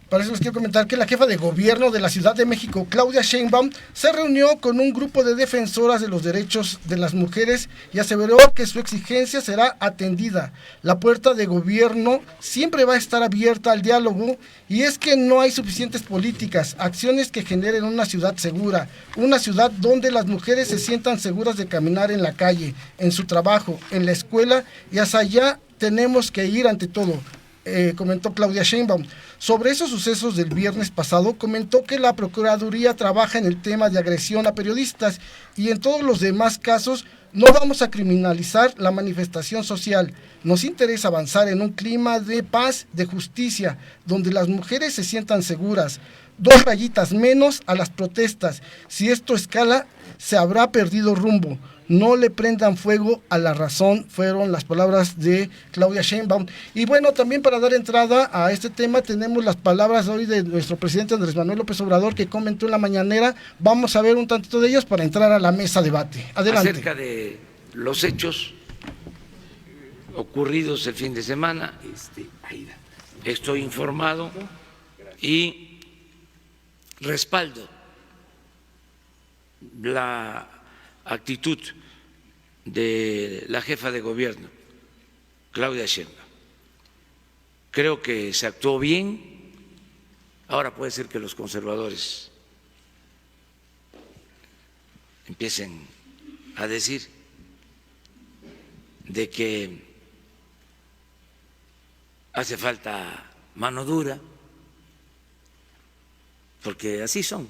Para eso les quiero comentar que la jefa de gobierno de la Ciudad de México, Claudia Sheinbaum, se reunió con un grupo de defensoras de los derechos de las mujeres y aseveró que su exigencia será atendida. La puerta de gobierno siempre va a estar abierta al diálogo y es que no hay suficientes políticas, acciones que generen una ciudad segura, una ciudad donde las mujeres se sientan seguras de caminar en la calle, en su trabajo, en la escuela y hacia allá tenemos que ir ante todo. Comentó Claudia Sheinbaum. Sobre esos sucesos del viernes pasado, comentó que la Procuraduría trabaja en el tema de agresión a periodistas y en todos los demás casos no vamos a criminalizar la manifestación social. Nos interesa avanzar en un clima de paz, de justicia, donde las mujeres se sientan seguras. 2 rayitas menos a las protestas. Si esto escala, se habrá perdido rumbo. No le prendan fuego a la razón, fueron las palabras de Claudia Sheinbaum. Y bueno, también para dar entrada a este tema tenemos las palabras hoy de nuestro presidente Andrés Manuel López Obrador, que comentó en la mañanera. Vamos a ver un tantito de ellos para entrar a la mesa de debate. Adelante. Acerca de los hechos ocurridos el fin de semana, estoy informado y respaldo la actitud de la jefa de gobierno, Claudia Sheinbaum. Creo que se actuó bien. Ahora puede ser que los conservadores empiecen a decir de que hace falta mano dura, porque así son,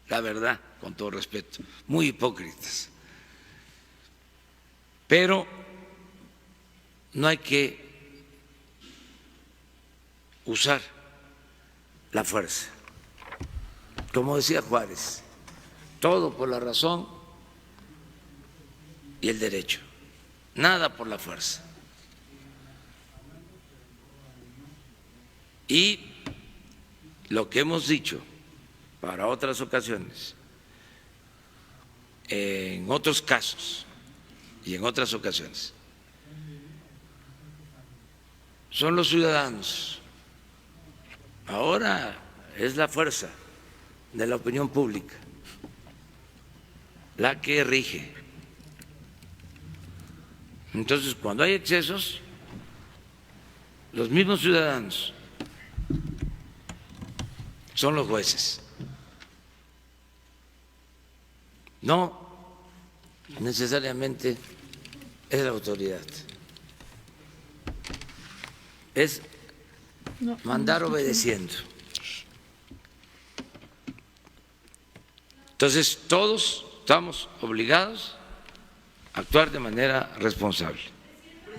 la verdad, con todo respeto, muy hipócritas. Pero no hay que usar la fuerza. Como decía Juárez, todo por la razón y el derecho, nada por la fuerza. Y lo que hemos dicho para otras ocasiones, en otros casos y en otras ocasiones, son los ciudadanos. Ahora es la fuerza de la opinión pública la que rige. Entonces, cuando hay excesos, los mismos ciudadanos son los jueces. No necesariamente es la autoridad. Es mandar obedeciendo. Entonces, todos estamos obligados a actuar de manera responsable.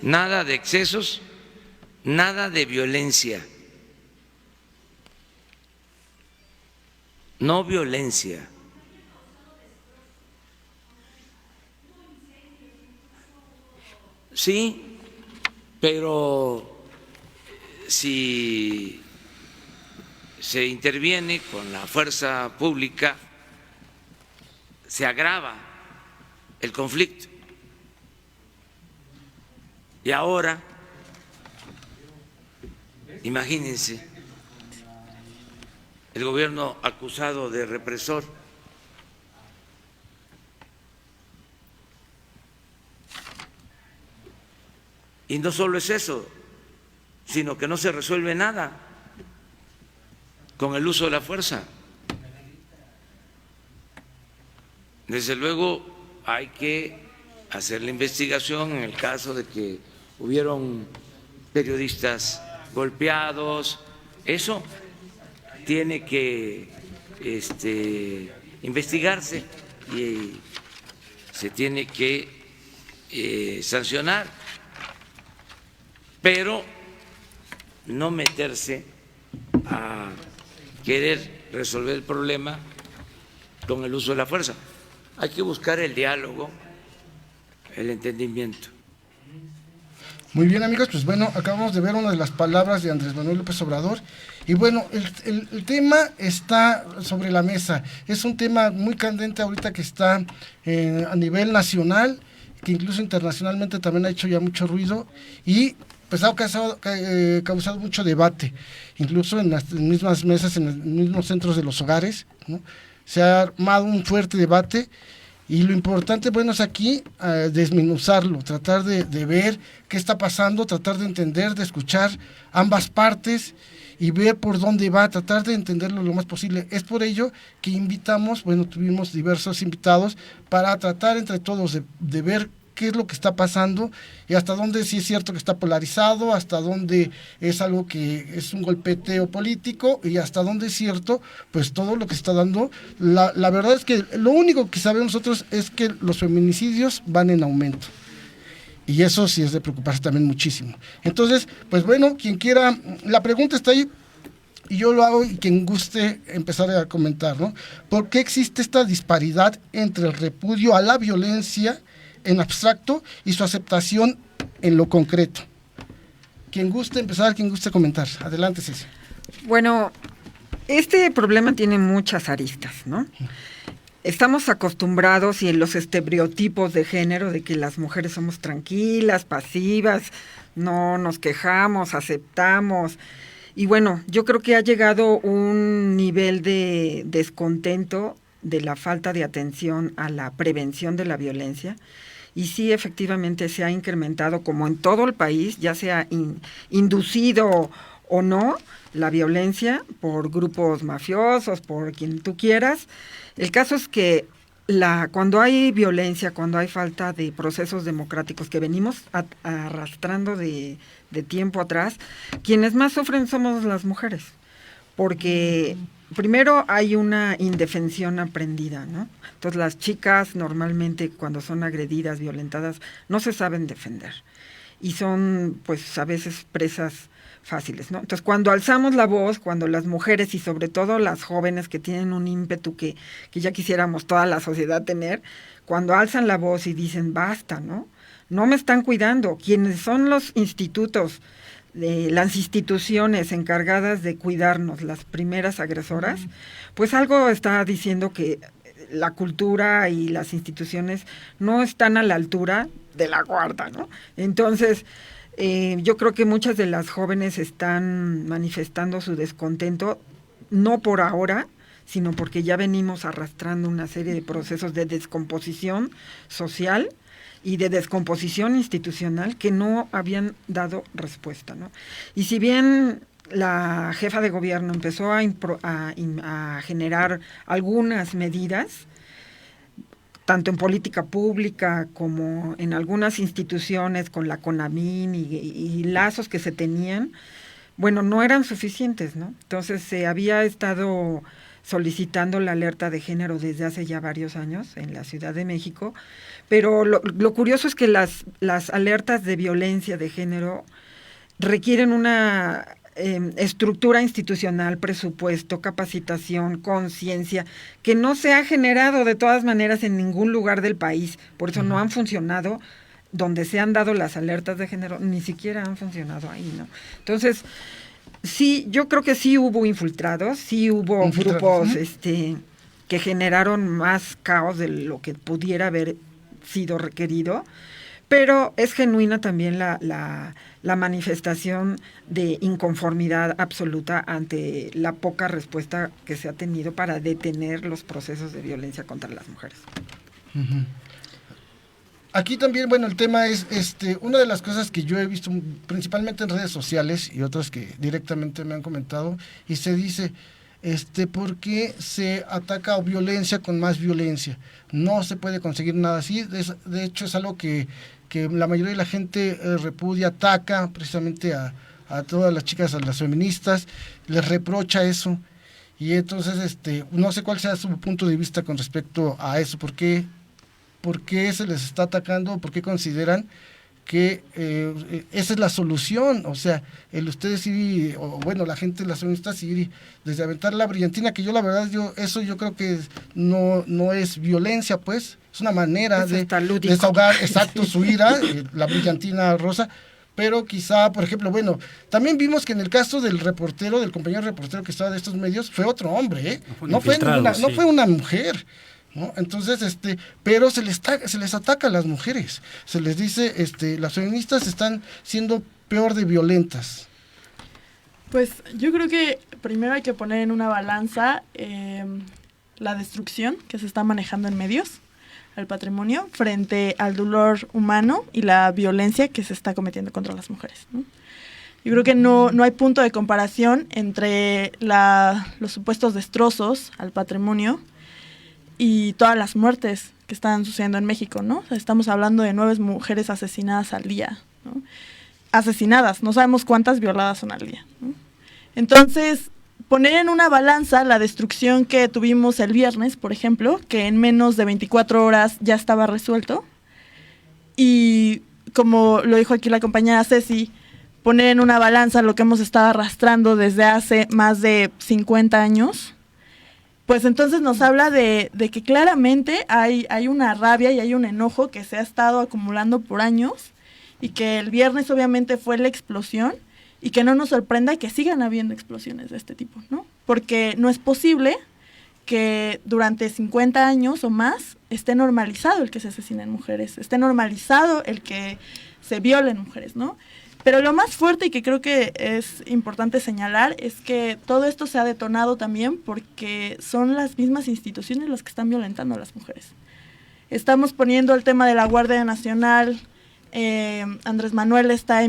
Nada de excesos, nada de violencia. No violencia. Sí, pero si se interviene con la fuerza pública, se agrava el conflicto. Y ahora, imagínense, el gobierno acusado de represor. Y no solo es eso, sino que no se resuelve nada con el uso de la fuerza. Desde luego hay que hacer la investigación en el caso de que hubieron periodistas golpeados. Eso tiene que investigarse y se tiene que sancionar, pero no meterse a querer resolver el problema con el uso de la fuerza. Hay que buscar el diálogo, el entendimiento. Muy bien, amigos, pues bueno, acabamos de ver una de las palabras de Andrés Manuel López Obrador. Y bueno, el tema está sobre la mesa. Es un tema muy candente ahorita que está a nivel nacional, que incluso internacionalmente también ha hecho ya mucho ruido y pues ha causado mucho debate, incluso en las mismas mesas, en los mismos centros de los hogares, ¿no? Se ha armado un fuerte debate. Y lo importante, bueno, es aquí desmenuzarlo, tratar de ver qué está pasando, tratar de entender, de escuchar ambas partes y ver por dónde va, tratar de entenderlo lo más posible. Es por ello que invitamos, bueno, tuvimos diversos invitados para tratar entre todos de ver qué es lo que está pasando y hasta dónde sí es cierto que está polarizado, hasta dónde es algo que es un golpeteo político y hasta dónde es cierto, pues todo lo que está dando. La verdad es que lo único que sabemos nosotros es que los feminicidios van en aumento. Y eso sí es de preocuparse también muchísimo. Entonces, pues bueno, quien quiera, la pregunta está ahí y yo lo hago y quien guste empezar a comentar, ¿no? ¿Por qué existe esta disparidad entre el repudio a la violencia en abstracto y su aceptación en lo concreto? Quien guste empezar, quien guste comentar. Adelante, Ceci. Bueno, este problema tiene muchas aristas, ¿no? Estamos acostumbrados y en los estereotipos de género de que las mujeres somos tranquilas, pasivas, no nos quejamos, aceptamos. Y bueno, yo creo que ha llegado un nivel de descontento de la falta de atención a la prevención de la violencia. Y sí, efectivamente se ha incrementado, como en todo el país, ya sea inducido o no, la violencia por grupos mafiosos, por quien tú quieras. El caso es que cuando hay violencia, cuando hay falta de procesos democráticos que venimos arrastrando de tiempo atrás, quienes más sufren somos las mujeres, porque primero hay una indefensión aprendida, ¿no? Entonces las chicas normalmente cuando son agredidas, violentadas, no se saben defender y son pues a veces presas fáciles, ¿no? Entonces cuando alzamos la voz, cuando las mujeres y sobre todo las jóvenes que tienen un ímpetu que ya quisiéramos toda la sociedad tener, cuando alzan la voz y dicen basta, ¿no? No me están cuidando, quienes son los institutos, las instituciones encargadas de cuidarnos, las primeras agresoras, pues algo está diciendo que la cultura y las instituciones no están a la altura de la guarda, ¿no? Entonces, yo creo que muchas de las jóvenes están manifestando su descontento, no por ahora, sino porque ya venimos arrastrando una serie de procesos de descomposición social y de descomposición institucional que no habían dado respuesta, ¿no? Y si bien la jefa de gobierno empezó a generar algunas medidas, tanto en política pública como en algunas instituciones con la CONAVIN y lazos que se tenían, bueno, no eran suficientes, ¿no? Entonces se había estado solicitando la alerta de género desde hace ya varios años en la Ciudad de México, pero lo curioso es que las alertas de violencia de género requieren una estructura institucional, presupuesto, capacitación, conciencia, que no se ha generado de todas maneras en ningún lugar del país, por eso no han funcionado donde se han dado las alertas de género, ni siquiera han funcionado ahí, ¿no? Entonces, sí, yo creo que sí hubo infiltrados, sí hubo grupos que generaron más caos de lo que pudiera haber sido requerido, pero es genuina también la manifestación de inconformidad absoluta ante la poca respuesta que se ha tenido para detener los procesos de violencia contra las mujeres. Uh-huh. Aquí también, bueno, el tema es, una de las cosas que yo he visto principalmente en redes sociales y otras que directamente me han comentado, y se dice, ¿por qué se ataca violencia con más violencia? No se puede conseguir nada así, de hecho es algo que la mayoría de la gente repudia, ataca precisamente a todas las chicas, a las feministas, les reprocha eso, y entonces no sé cuál sea su punto de vista con respecto a eso, ¿por qué se les está atacando? ¿Por qué consideran que esa es la solución? O sea, ustedes ir, o bueno, la gente, las feministas, ir desde aventar la brillantina, que yo la verdad, yo creo que no es violencia, pues, es una manera de desahogar, exacto, su ira, la brillantina rosa, pero quizá, por ejemplo, bueno, también vimos que en el caso del compañero reportero que estaba de estos medios, fue otro hombre, no fue una mujer, ¿no? Entonces, pero se les ataca a las mujeres, se les dice, las feministas están siendo peor de violentas. Pues yo creo que primero hay que poner en una balanza la destrucción que se está manejando en medios al patrimonio frente al dolor humano y la violencia que se está cometiendo contra las mujeres, ¿no? Yo creo que no hay punto de comparación entre los supuestos destrozos al patrimonio y todas las muertes que están sucediendo en México, ¿no? O sea, estamos hablando de 9 mujeres asesinadas al día, ¿no? Asesinadas, no sabemos cuántas violadas son al día, ¿no? Entonces, poner en una balanza la destrucción que tuvimos el viernes, por ejemplo, que en menos de 24 horas ya estaba resuelto, y como lo dijo aquí la compañera Ceci, poner en una balanza lo que hemos estado arrastrando desde hace más de 50 años, pues entonces nos habla de que claramente hay una rabia y hay un enojo que se ha estado acumulando por años, y que el viernes obviamente fue la explosión, y que no nos sorprenda que sigan habiendo explosiones de este tipo, ¿no? Porque no es posible que durante 50 años o más esté normalizado el que se asesinen mujeres, esté normalizado el que se violen mujeres, ¿no? Pero lo más fuerte y que creo que es importante señalar es que todo esto se ha detonado también porque son las mismas instituciones las que están violentando a las mujeres. Estamos poniendo el tema de la Guardia Nacional, Andrés Manuel está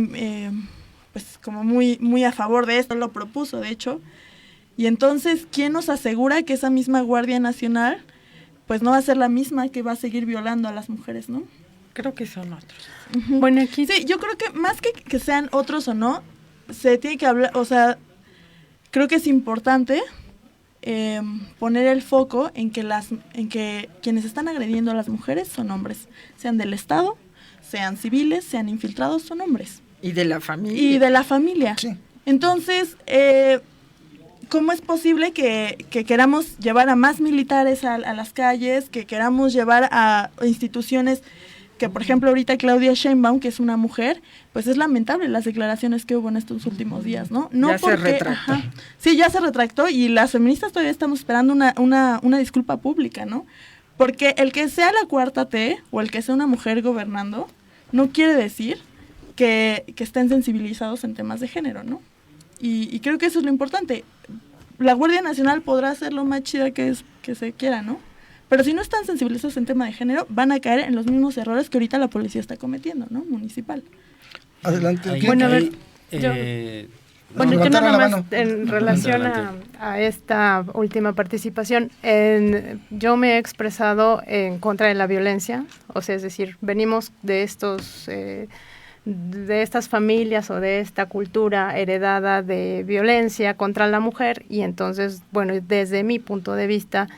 pues como muy a favor de esto, lo propuso de hecho, y entonces ¿quién nos asegura que esa misma Guardia Nacional pues no va a ser la misma que va a seguir violando a las mujeres, ¿no? Creo que son otros. Uh-huh. Bueno, aquí sí, yo creo que más que sean otros o no, se tiene que hablar, o sea, creo que es importante poner el foco en que quienes están agrediendo a las mujeres son hombres, sean del Estado, sean civiles, sean infiltrados, son hombres. Y de la familia. Y de la familia. Sí. Entonces, ¿cómo es posible que queramos llevar a más militares a las calles, que queramos llevar a instituciones que, por ejemplo, ahorita Claudia Sheinbaum, que es una mujer, pues es lamentable las declaraciones que hubo en estos últimos días, ¿no? No ya porque, se retractó. Ajá, sí, ya se retractó y las feministas todavía estamos esperando una disculpa pública, ¿no? Porque el que sea la cuarta T o el que sea una mujer gobernando no quiere decir que estén sensibilizados en temas de género, ¿no? Y creo que eso es lo importante. La Guardia Nacional podrá ser lo más chida que se quiera, ¿no? Pero si no están sensibilizados en tema de género, van a caer en los mismos errores que ahorita la policía está cometiendo, ¿no? Municipal. Adelante. Bueno, a ver, yo nada más en relación a esta última participación, yo me he expresado en contra de la violencia, o sea, es decir, venimos de de estas familias o de esta cultura heredada de violencia contra la mujer y entonces, bueno, desde mi punto de vista,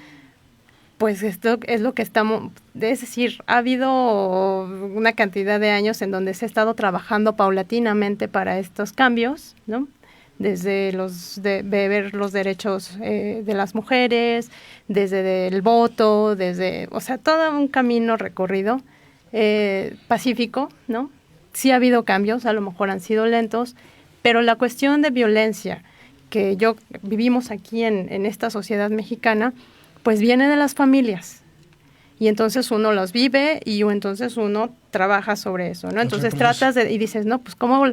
pues esto es lo que estamos, es decir, ha habido una cantidad de años en donde se ha estado trabajando paulatinamente para estos cambios, ¿no? Desde de ver los derechos de las mujeres, desde el voto, o sea, todo un camino recorrido pacífico, ¿no? Sí ha habido cambios, a lo mejor han sido lentos, pero la cuestión de violencia que vivimos aquí en esta sociedad mexicana, pues viene de las familias y entonces uno los vive y entonces uno trabaja sobre eso, ¿no? Entonces tratas y dices, no, pues cómo,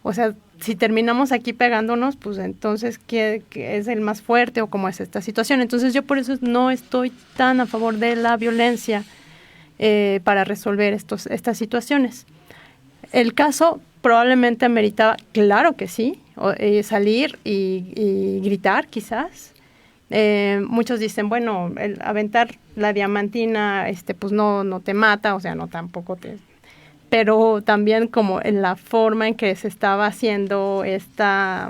o sea, si terminamos aquí pegándonos, pues entonces ¿qué es el más fuerte o cómo es esta situación? Entonces yo por eso no estoy tan a favor de la violencia para resolver estas situaciones. El caso probablemente ameritaba, claro que sí, salir y gritar quizás. Muchos dicen, bueno, el aventar la diamantina, pues no te mata, o sea, no tampoco pero también como en la forma en que se estaba haciendo esta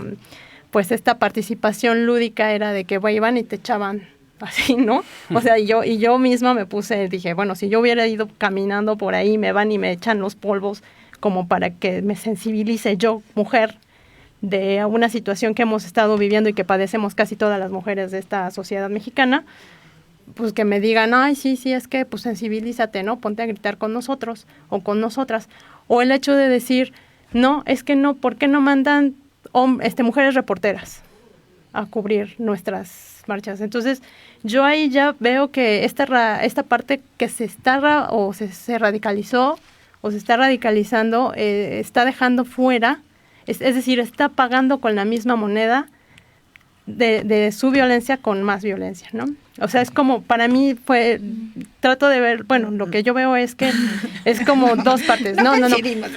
participación lúdica era de que iban y te echaban así, ¿no? O sea, y yo misma dije, bueno, si yo hubiera ido caminando por ahí, me van y me echan los polvos como para que me sensibilice yo, mujer, de una situación que hemos estado viviendo y que padecemos casi todas las mujeres de esta sociedad mexicana, pues que me digan, ay, sí, es que pues sensibilízate, ¿no? Ponte a gritar con nosotros o con nosotras. O el hecho de decir, no, es que no, ¿por qué no mandan mujeres reporteras a cubrir nuestras marchas? Entonces, yo ahí ya veo que esta parte que se radicalizó o se está radicalizando, está dejando fuera, es decir, está pagando con la misma moneda de su violencia con más violencia, ¿no? O sea, es como, para mí trato de ver, bueno, lo que yo veo es que es como dos partes. No.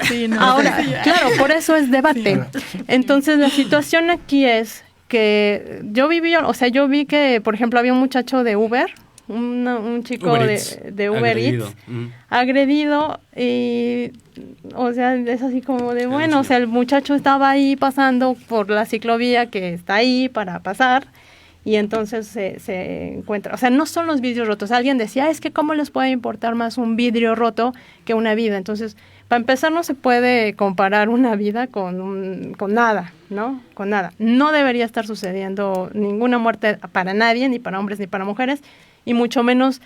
Sí, no. Ahora, claro, por eso es debate. Entonces, la situación aquí es que yo vi que, por ejemplo, había un muchacho de Uber, un chico de Uber Eats agredido y, o sea, es así como de, bueno, o sea, el muchacho estaba ahí pasando por la ciclovía que está ahí para pasar y entonces se encuentra, o sea, no son los vidrios rotos. Alguien decía, es que cómo les puede importar más un vidrio roto que una vida. Entonces, para empezar, no se puede comparar una vida con nada, ¿no? Con nada. No debería estar sucediendo ninguna muerte para nadie, ni para hombres ni para mujeres, y mucho menos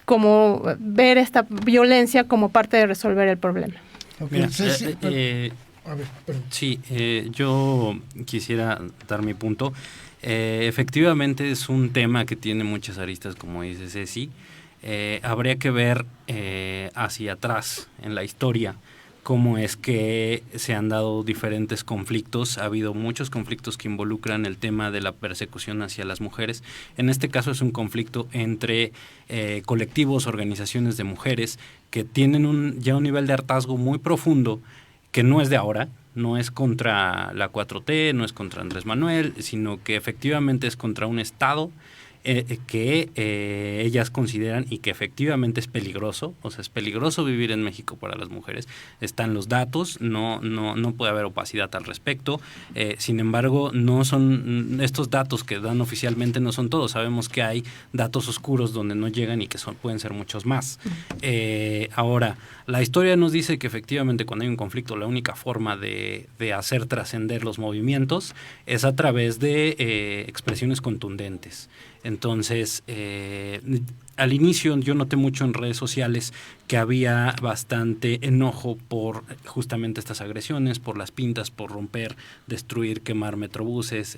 como ver esta violencia como parte de resolver el problema. Okay. Mira, yo quisiera dar mi punto. Efectivamente es un tema que tiene muchas aristas, como dice Ceci. Habría que ver hacia atrás en la historia cómo es que se han dado diferentes conflictos. Ha habido muchos conflictos que involucran el tema de la persecución hacia las mujeres. En este caso es un conflicto entre colectivos, organizaciones de mujeres que tienen ya un nivel de hartazgo muy profundo, que no es de ahora, no es contra la 4T, no es contra Andrés Manuel, sino que efectivamente es contra un Estado que ellas consideran y que efectivamente es peligroso. O sea, es peligroso vivir en México para las mujeres. Están los datos, no puede haber opacidad al respecto. Sin embargo, no son estos datos que dan oficialmente, no son todos. Sabemos que hay datos oscuros donde no llegan y que pueden ser muchos más. Ahora, la historia nos dice que efectivamente cuando hay un conflicto, la única forma de hacer trascender los movimientos es a través de expresiones contundentes. Entonces, al inicio yo noté mucho en redes sociales que había bastante enojo por justamente estas agresiones, por las pintas, por romper, destruir, quemar metrobuses.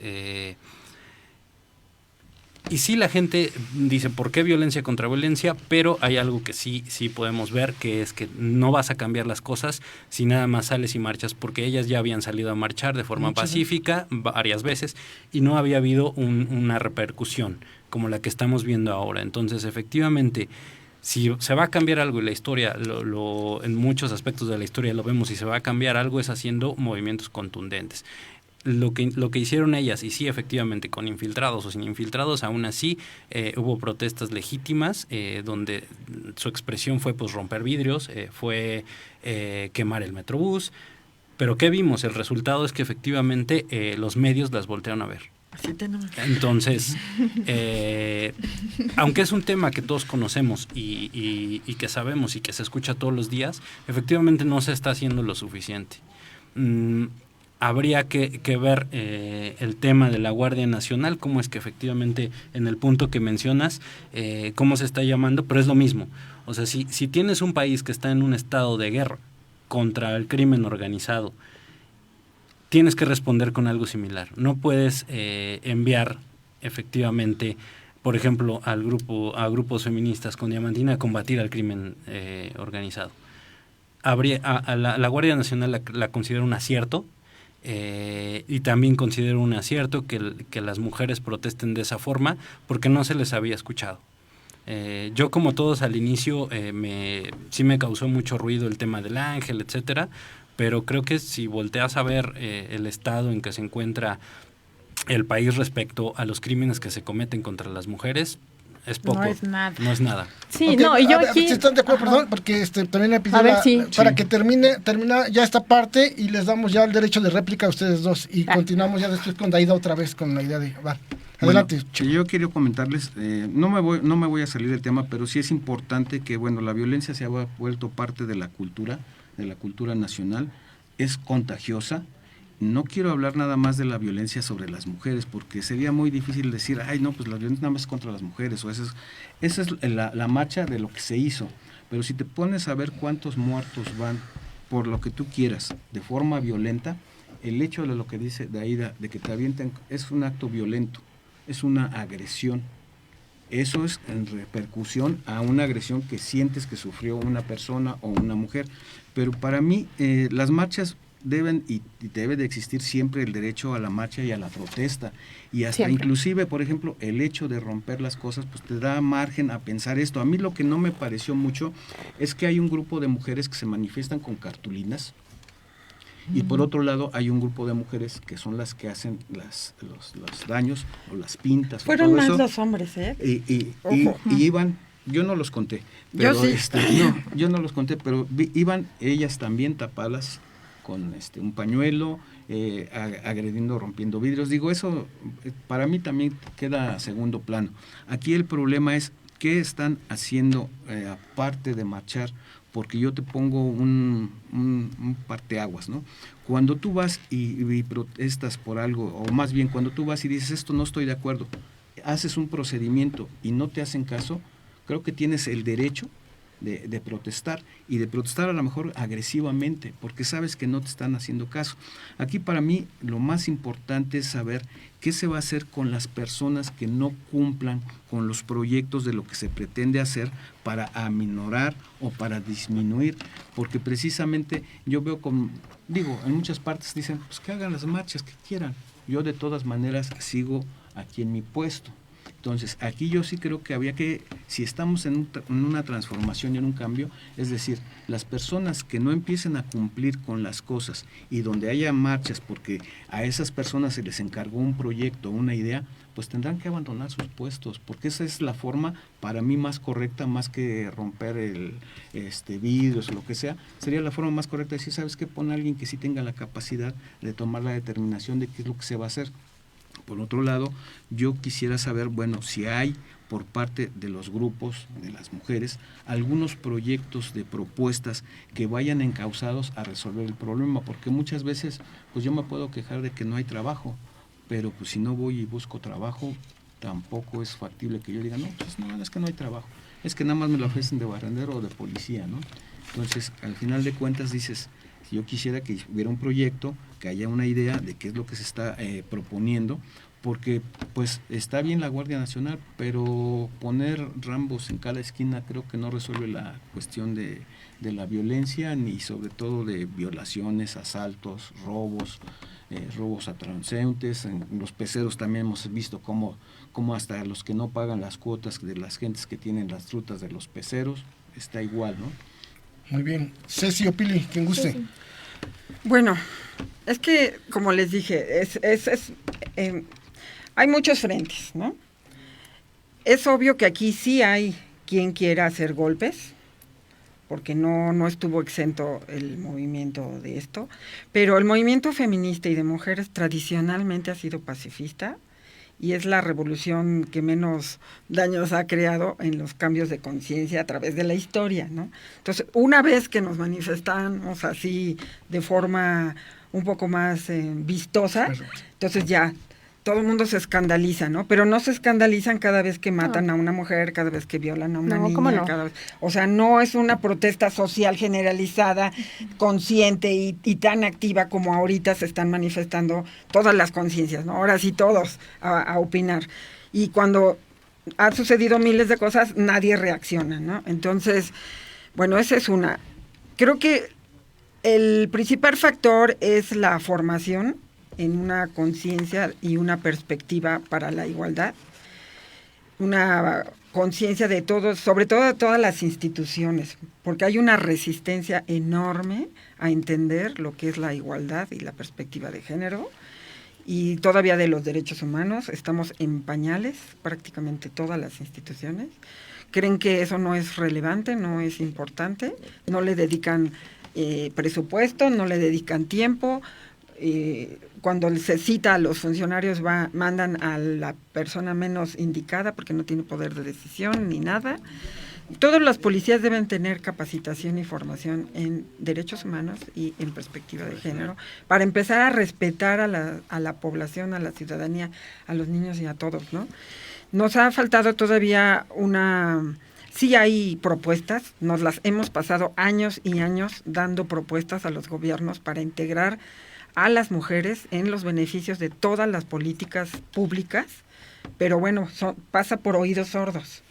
Y sí, la gente dice, ¿por qué violencia contra violencia? Pero hay algo que sí podemos ver, que es que no vas a cambiar las cosas si nada más sales y marchas, porque ellas ya habían salido a marchar de forma pacífica varias veces y no había habido una repercusión como la que estamos viendo ahora. Entonces, efectivamente, si se va a cambiar algo y la historia, en muchos aspectos de la historia lo vemos, y se va a cambiar algo es haciendo movimientos contundentes. Lo que hicieron ellas, y sí, efectivamente, con infiltrados o sin infiltrados, aún así hubo protestas legítimas donde su expresión fue pues romper vidrios, fue quemar el Metrobús, pero ¿qué vimos? El resultado es que efectivamente los medios las voltearon a ver. Así tenemos. Entonces, aunque es un tema que todos conocemos y que sabemos y que se escucha todos los días, efectivamente no se está haciendo lo suficiente. Habría que ver el tema de la Guardia Nacional, cómo es que efectivamente en el punto que mencionas, cómo se está llamando, pero es lo mismo. O sea, si tienes un país que está en un estado de guerra contra el crimen organizado, tienes que responder con algo similar. No puedes enviar efectivamente, por ejemplo, a grupos feministas con diamantina a combatir al crimen organizado. La Guardia Nacional la considera un acierto. Y también considero un acierto que las mujeres protesten de esa forma, porque no se les había escuchado. Yo, como todos al inicio, sí me causó mucho ruido el tema del ángel, etcétera, pero creo que si volteas a ver el estado en que se encuentra el país respecto a los crímenes que se cometen contra las mujeres, es poco. No es nada. Sí, okay, no, y yo aquí... Si están de acuerdo, perdón, porque también le pidió para que termina ya esta parte y les damos ya el derecho de réplica a ustedes dos y continuamos ya después con Daida otra vez con la idea de... Adelante. Bueno, yo quiero comentarles, no me voy a salir del tema, pero sí es importante que, bueno, la violencia se ha vuelto parte de la cultura nacional, es contagiosa. No quiero hablar nada más de la violencia sobre las mujeres, porque sería muy difícil decir, ay, no, pues la violencia nada más es contra las mujeres, o esa es la marcha de lo que se hizo. Pero si te pones a ver cuántos muertos van por lo que tú quieras, de forma violenta, el hecho de lo que dice Daida, de que te avienten, es un acto violento, es una agresión. Eso es en repercusión a una agresión que sientes que sufrió una persona o una mujer. Pero para mí, las marchas debe de existir siempre el derecho a la marcha y a la protesta, y hasta siempre. Inclusive, por ejemplo, el hecho de romper las cosas pues te da margen a pensar esto. A mí lo que no me pareció mucho es que hay un grupo de mujeres que se manifiestan con cartulinas y por otro lado hay un grupo de mujeres que son las que hacen los daños o las pintas. Fueron más eso. Los hombres, y iban, yo no los conté, pero yo sí. Yo no los conté, pero iban ellas también tapadas con un pañuelo, agrediendo, rompiendo vidrios. Digo, eso para mí también queda a segundo plano. Aquí el problema es qué están haciendo aparte de marchar, porque yo te pongo un parteaguas, ¿no? Cuando tú vas y protestas por algo, o más bien cuando tú vas y dices esto no estoy de acuerdo, haces un procedimiento y no te hacen caso, creo que tienes el derecho de protestar, y de protestar a lo mejor agresivamente, porque sabes que no te están haciendo caso. Aquí para mí lo más importante es saber qué se va a hacer con las personas que no cumplan con los proyectos de lo que se pretende hacer para aminorar o para disminuir, porque precisamente yo veo en muchas partes dicen, pues que hagan las marchas que quieran, yo de todas maneras sigo aquí en mi puesto. Entonces, aquí yo sí creo que había que, si estamos en una transformación y en un cambio, es decir, las personas que no empiecen a cumplir con las cosas y donde haya marchas porque a esas personas se les encargó un proyecto, una idea, pues tendrán que abandonar sus puestos, porque esa es la forma para mí más correcta, más que romper vidrios o lo que sea, sería la forma más correcta de decir, ¿sabes qué? Pon a alguien que sí tenga la capacidad de tomar la determinación de qué es lo que se va a hacer. Por otro lado, yo quisiera saber, bueno, si hay por parte de los grupos, de las mujeres, algunos proyectos de propuestas que vayan encausados a resolver el problema, porque muchas veces, pues yo me puedo quejar de que no hay trabajo, pero pues si no voy y busco trabajo, tampoco es factible que yo diga, no, pues no, es que no hay trabajo, es que nada más me lo ofrecen de barrendero o de policía, ¿no? Entonces, al final de cuentas dices, si yo quisiera que hubiera un proyecto, que haya una idea de qué es lo que se está proponiendo, porque pues está bien la Guardia Nacional, pero poner Rambos en cada esquina creo que no resuelve la cuestión de la violencia, ni sobre todo de violaciones, asaltos, robos a transeúntes. En los peceros también hemos visto cómo hasta los que no pagan las cuotas de las gentes que tienen las rutas de los peceros, está igual, ¿no? Muy bien. Ceci o Pili, quien guste. Sí. Bueno, es que, como les dije, hay muchos frentes, ¿no? Es obvio que aquí sí hay quien quiera hacer golpes, porque no estuvo exento el movimiento de esto, pero el movimiento feminista y de mujeres tradicionalmente ha sido pacifista, y es la revolución que menos daños ha creado en los cambios de conciencia a través de la historia, ¿no? Entonces, una vez que nos manifestamos así de forma un poco más vistosa, entonces ya todo el mundo se escandaliza, ¿no? Pero no se escandalizan cada vez que matan a una mujer, cada vez que violan a una niña. ¿Cómo no? O sea, no es una protesta social generalizada, consciente y tan activa como ahorita se están manifestando todas las conciencias, ¿no? Ahora sí todos a opinar. Y cuando han sucedido miles de cosas, nadie reacciona, ¿no? Entonces, bueno, esa es una. Creo que el principal factor es la formación en una conciencia y una perspectiva para la igualdad, una conciencia de todos, sobre todo de todas las instituciones, porque hay una resistencia enorme a entender lo que es la igualdad y la perspectiva de género, y todavía de los derechos humanos. Estamos en pañales, prácticamente todas las instituciones. Creen que eso no es relevante, no es importante, no le dedican presupuesto, no le dedican tiempo. Cuando se cita a los funcionarios mandan a la persona menos indicada porque no tiene poder de decisión ni nada. Todos los policías deben tener capacitación y formación en derechos humanos y en perspectiva de género para empezar a respetar a la población, a la ciudadanía, a los niños y a todos, ¿no? Nos ha faltado todavía sí hay propuestas, nos las hemos pasado años y años dando propuestas a los gobiernos para integrar a las mujeres en los beneficios de todas las políticas públicas, pero bueno, pasa por oídos sordos.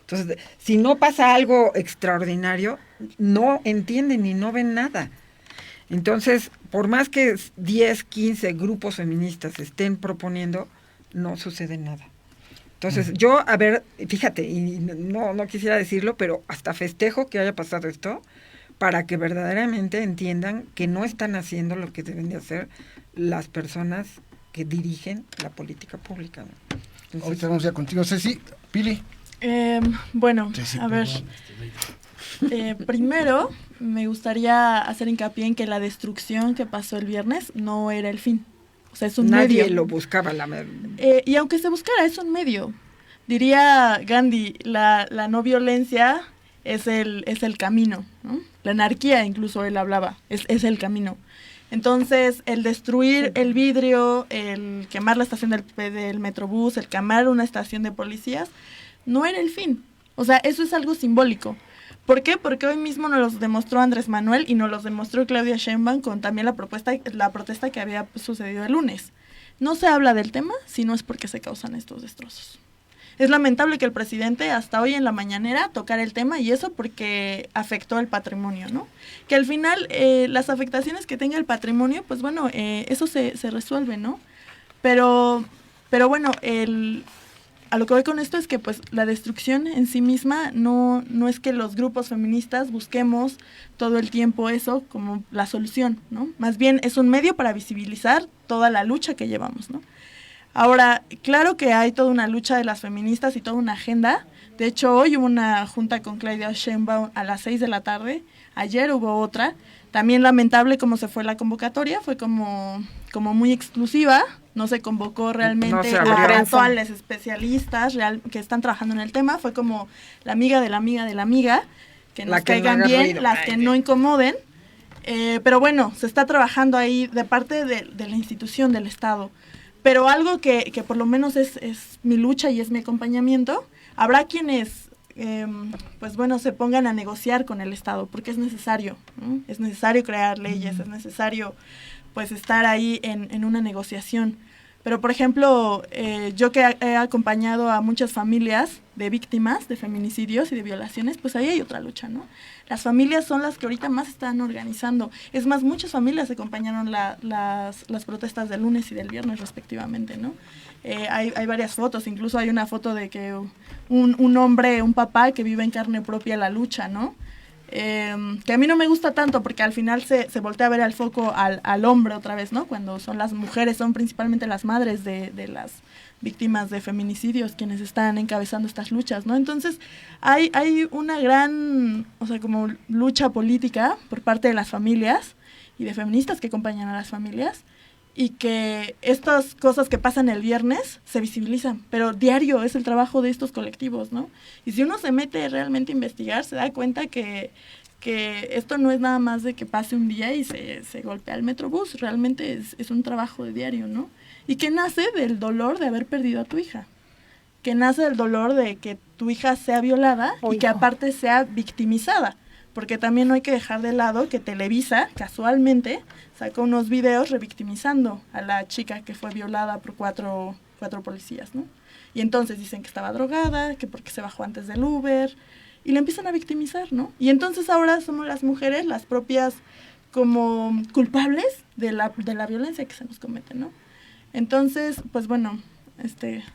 Entonces, si no pasa algo extraordinario, no entienden y no ven nada. Entonces, por más que 10, 15 grupos feministas estén proponiendo, no sucede nada. Entonces, yo, fíjate, y no quisiera decirlo, pero hasta festejo que haya pasado esto, para que verdaderamente entiendan que no están haciendo lo que deben de hacer las personas que dirigen la política pública, ¿no? Entonces, ahorita vamos ya contigo, Ceci. Pili. Bueno, Ceci, a ver, primero me gustaría hacer hincapié en que la destrucción que pasó el viernes no era el fin. O sea, es un medio. Nadie lo buscaba. Y aunque se buscara, es un medio. Diría Gandhi, la no violencia es el camino, ¿no? La anarquía, incluso él hablaba, es el camino. Entonces, el destruir el vidrio, el quemar la estación del Metrobús, el quemar una estación de policías, no era el fin. O sea, eso es algo simbólico. ¿Por qué? Porque hoy mismo nos los demostró Andrés Manuel y nos los demostró Claudia Sheinbaum con también la protesta que había sucedido el lunes. No se habla del tema si no es porque se causan estos destrozos. Es lamentable que el presidente hasta hoy en la mañanera tocara el tema, y eso porque afectó el patrimonio, ¿no? Que al final las afectaciones que tenga el patrimonio, pues bueno, eso se resuelve, ¿no? Pero bueno, a lo que voy con esto es que pues la destrucción en sí misma no es que los grupos feministas busquemos todo el tiempo eso como la solución, ¿no? Más bien es un medio para visibilizar toda la lucha que llevamos, ¿no? Ahora, claro que hay toda una lucha de las feministas y toda una agenda. De hecho, hoy hubo una junta con Claudia Sheinbaum a las 6 de la tarde. Ayer hubo otra. También lamentable cómo se fue la convocatoria. Fue como muy exclusiva. No se convocó realmente a todas las especialistas que están trabajando en el tema. Fue como la amiga de la amiga de la amiga. Que nos caigan bien, las que no incomoden. Pero bueno, se está trabajando ahí de parte de la institución, del Estado. Pero algo que por lo menos es mi lucha y es mi acompañamiento, habrá quienes, pues bueno, se pongan a negociar con el Estado, porque es necesario, ¿no? Es necesario crear leyes, es necesario, pues, estar ahí en una negociación. Pero, por ejemplo, yo que he acompañado a muchas familias de víctimas de feminicidios y de violaciones, pues ahí hay otra lucha, ¿no? Las familias son las que ahorita más están organizando. Es más, muchas familias acompañaron las protestas del lunes y del viernes respectivamente, ¿no? Hay varias fotos, incluso hay una foto de que un hombre, un papá que vive en carne propia la lucha, ¿no? Que a mí no me gusta tanto porque al final se voltea a ver el foco al hombre otra vez, ¿no? Cuando son las mujeres, son principalmente las madres de las víctimas de feminicidios quienes están encabezando estas luchas, ¿no? Entonces hay una gran, o sea, como lucha política por parte de las familias y de feministas que acompañan a las familias, y que estas cosas que pasan el viernes se visibilizan, pero diario es el trabajo de estos colectivos, ¿no? Y si uno se mete realmente a investigar, se da cuenta que esto no es nada más de que pase un día y se golpea el Metrobús, realmente es un trabajo de diario, ¿no? Y que nace del dolor de haber perdido a tu hija, que nace del dolor de que tu hija sea violada y que aparte sea victimizada, porque también no hay que dejar de lado que Televisa, casualmente, sacó unos videos revictimizando a la chica que fue violada por cuatro policías, ¿no? Y entonces dicen que estaba drogada, que porque se bajó antes del Uber, y la empiezan a victimizar, ¿no? Y entonces ahora somos las mujeres las propias como culpables de la violencia que se nos comete, ¿no? Entonces, pues bueno,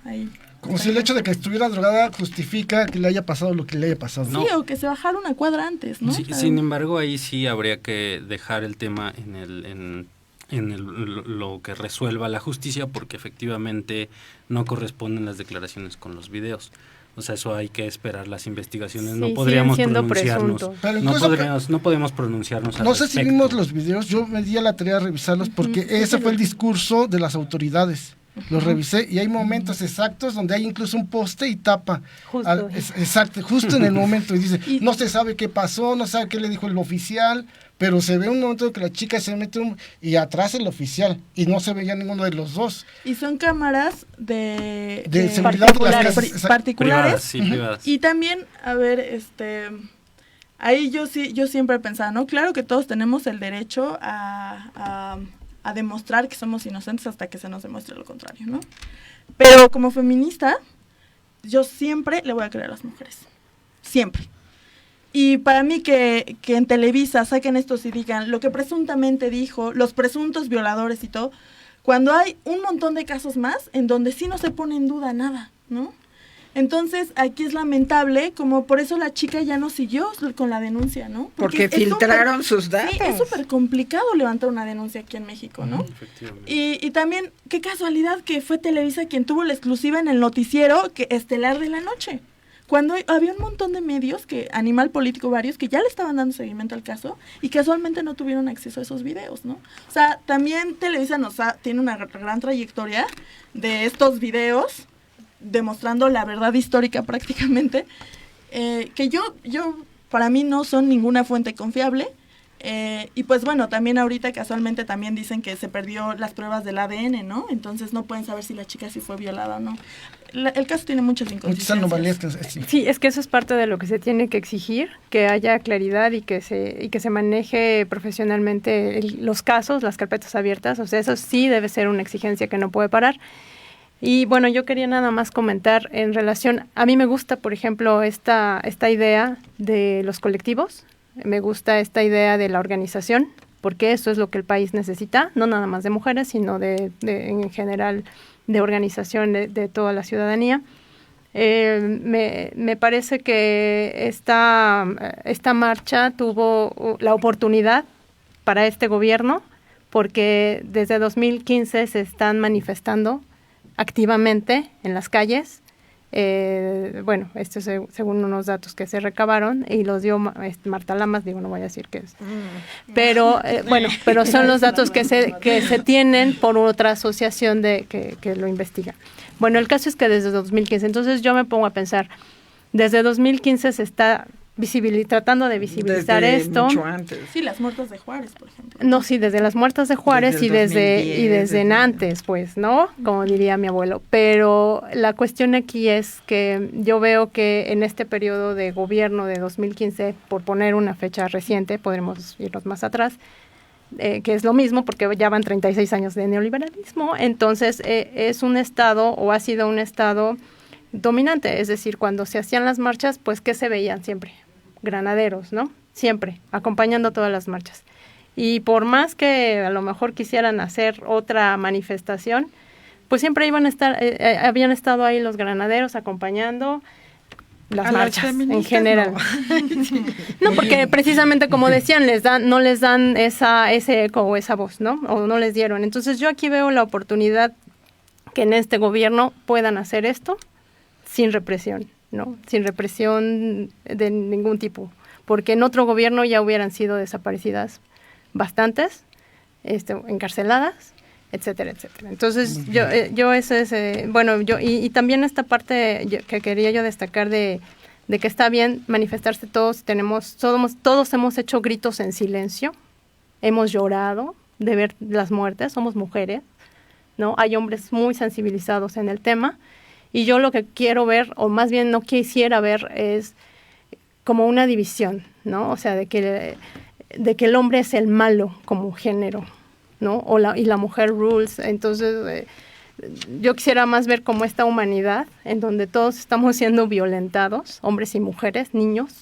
ahí... Como si el hecho de que estuviera drogada justifica que le haya pasado lo que le haya pasado. Sí, o que se bajara una cuadra antes, ¿no? Sí, sin embargo, ahí sí habría que dejar el tema en lo que resuelva la justicia, porque efectivamente no corresponden las declaraciones con los videos. O sea, eso hay que esperar las investigaciones. Sí, no podríamos pronunciarnos. No podemos pronunciarnos al respecto. No sé si vimos los videos, yo me di a la tarea de revisarlos porque ese fue el discurso de las autoridades. Los revisé y hay momentos exactos donde hay incluso un poste y tapa. Exacto, justo en el momento. Y dice, no se sabe qué pasó, no se sabe qué le dijo el oficial, pero se ve un momento en que la chica se mete y atrás el oficial y no se veía ninguno de los dos. Y son cámaras de seguridad particulares. Sí, privadas. Y también, a ver, ahí yo siempre he pensado, ¿no? Claro que todos tenemos el derecho a demostrar que somos inocentes hasta que se nos demuestre lo contrario, ¿no? Pero como feminista, yo siempre le voy a creer a las mujeres. Siempre. Y para mí que en Televisa saquen estos y digan lo que presuntamente dijo, los presuntos violadores y todo, cuando hay un montón de casos más en donde sí no se pone en duda nada, ¿no? Entonces, aquí es lamentable, como por eso la chica ya no siguió con la denuncia, ¿no? Porque filtraron sus datos. Sí, es súper complicado levantar una denuncia aquí en México, ¿no? Efectivamente. Y también, qué casualidad que fue Televisa quien tuvo la exclusiva en el noticiero estelar de la noche. Cuando había un montón de medios, Animal Político, varios, que ya le estaban dando seguimiento al caso y casualmente no tuvieron acceso a esos videos, ¿no? O sea, también Televisa tiene una gran trayectoria de estos videos demostrando la verdad histórica prácticamente, que yo para mí no son ninguna fuente confiable, Y pues bueno, también ahorita casualmente también dicen que se perdió las pruebas del ADN, ¿no? Entonces no pueden saber si la chica sí fue violada o no. El caso tiene muchas inconsistencias. Sí, es que eso es parte de lo que se tiene que exigir, que haya claridad y que se maneje profesionalmente los casos, las carpetas abiertas. O sea, eso sí debe ser una exigencia que no puede parar. Y bueno, yo quería nada más comentar en relación, a mí me gusta, por ejemplo, esta idea de los colectivos, me gusta esta idea de la organización, porque eso es lo que el país necesita, no nada más de mujeres, sino en general de organización de toda la ciudadanía. Me parece que esta marcha tuvo la oportunidad para este gobierno, porque desde 2015 se están manifestando activamente en las calles. Bueno, esto es según unos datos que se recabaron y los dio Marta Lamas, no voy a decir qué es. Pero bueno, pero son los datos que se tienen por otra asociación que lo investiga. Bueno, el caso es que desde 2015, entonces yo me pongo a pensar, desde 2015 se está tratando de visibilizar desde esto. Mucho antes. Sí, las muertas de Juárez, por ejemplo. No, sí, desde las muertas de Juárez desde antes, pues, ¿no? Como diría mi abuelo. Pero la cuestión aquí es que yo veo que en este periodo de gobierno de 2015, por poner una fecha reciente, podremos irnos más atrás, que es lo mismo porque ya van 36 años de neoliberalismo, entonces es un estado o ha sido un estado dominante, es decir, cuando se hacían las marchas, pues ¿qué se veían siempre? Granaderos, ¿no? Siempre, acompañando todas las marchas. Y por más que a lo mejor quisieran hacer otra manifestación, pues siempre habían estado ahí los granaderos acompañando las marchas en general. No, porque precisamente como decían, no les dan ese eco o esa voz, ¿no? O no les dieron. Entonces yo aquí veo la oportunidad que en este gobierno puedan hacer esto sin represión, ¿no? Sin represión de ningún tipo, porque en otro gobierno ya hubieran sido desaparecidas bastantes, encarceladas, etcétera, etcétera. Entonces, yo ese es, bueno, y también esta parte que quería yo destacar de que está bien manifestarse todos hemos hecho gritos en silencio, hemos llorado de ver las muertes, somos mujeres, ¿no? Hay hombres muy sensibilizados en el tema, y yo lo que quiero ver, o más bien no quisiera ver, es como una división, ¿no? O sea, de que el hombre es el malo como género, ¿no? Y la mujer rules. Entonces, yo quisiera más ver como esta humanidad en donde todos estamos siendo violentados, hombres y mujeres, niños,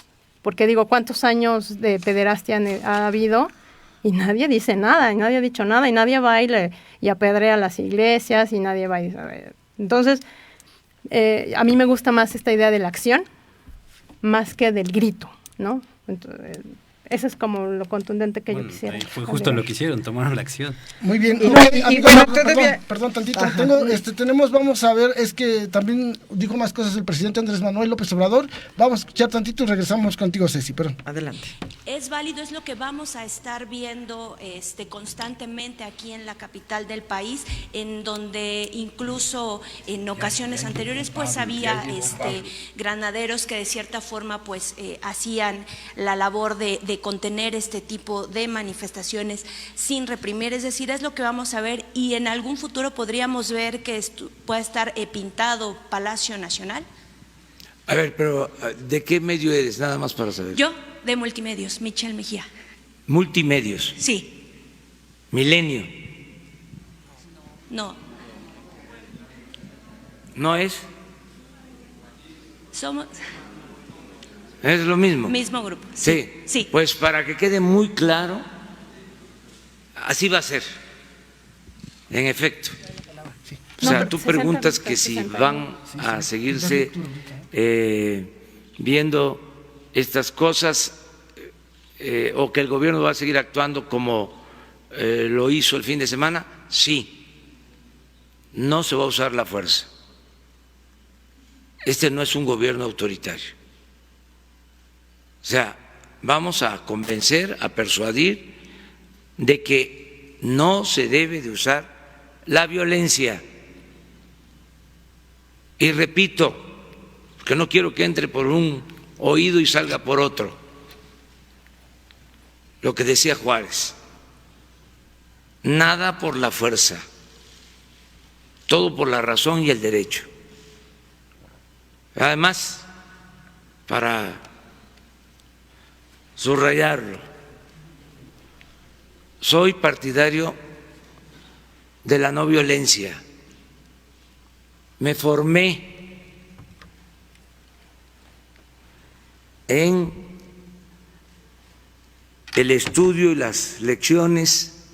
porque digo, ¿cuántos años de pederastia ha habido? Y nadie dice nada, y nadie ha dicho nada, y nadie va y apedrea las iglesias, y nadie va Entonces, a mí me gusta más esta idea de la acción, más que del grito, ¿no? Entonces, eso es como lo contundente que yo quisiera. Fue justo lo que hicieron, tomaron la acción. Muy bien. Perdón tantito. Vamos a ver, es que también dijo más cosas el presidente Andrés Manuel López Obrador. Vamos a escuchar tantito y regresamos contigo, Ceci, perdón. Adelante. Es válido, es lo que vamos a estar viendo constantemente aquí en la capital del país, en donde incluso en ocasiones anteriores pues había granaderos que de cierta forma pues hacían la labor de contener este tipo de manifestaciones sin reprimir, es decir, es lo que vamos a ver, y en algún futuro podríamos ver que pueda estar pintado Palacio Nacional. A ver, pero ¿de qué medio eres? Nada más para saber. Yo, de Multimedios, Michelle Mejía. Multimedios. Sí. Milenio. No. ¿No es? Somos... Es lo mismo. Mismo grupo. Sí. Sí. Pues para que quede muy claro, así va a ser, en efecto. O sea, tú preguntas que si van a seguirse viendo estas cosas o que el gobierno va a seguir actuando como lo hizo el fin de semana. Sí, no se va a usar la fuerza. Este no es un gobierno autoritario. O sea, vamos a convencer, a persuadir de que no se debe de usar la violencia. Y repito, porque no quiero que entre por un oído y salga por otro, lo que decía Juárez, nada por la fuerza, todo por la razón y el derecho. Además, para subrayarlo, soy partidario de la no violencia. Me formé en el estudio y las lecciones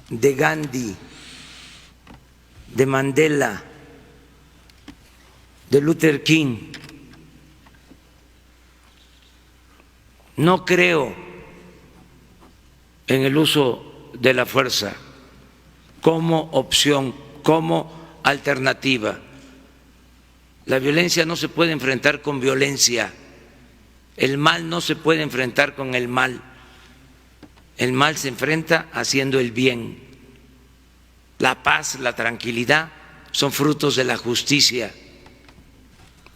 de Gandhi, de Mandela, de Luther King. No creo en el uso de la fuerza como opción, como alternativa. La violencia no se puede enfrentar con violencia. El mal no se puede enfrentar con el mal. El mal se enfrenta haciendo el bien. La paz, la tranquilidad son frutos de la justicia.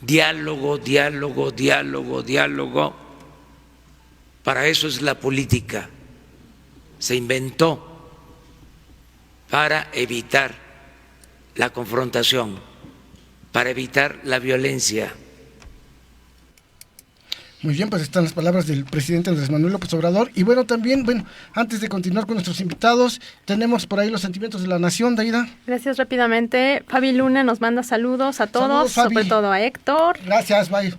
Diálogo, diálogo, diálogo, diálogo. Para eso es la política. Se inventó para evitar la confrontación, para evitar la violencia. Muy bien, pues están las palabras del presidente Andrés Manuel López Obrador. Y bueno, también, antes de continuar con nuestros invitados, tenemos por ahí los sentimientos de la nación, Daida. Gracias, rápidamente. Fabi Luna nos manda saludos a todos, sobre todo a Héctor. Gracias, bye.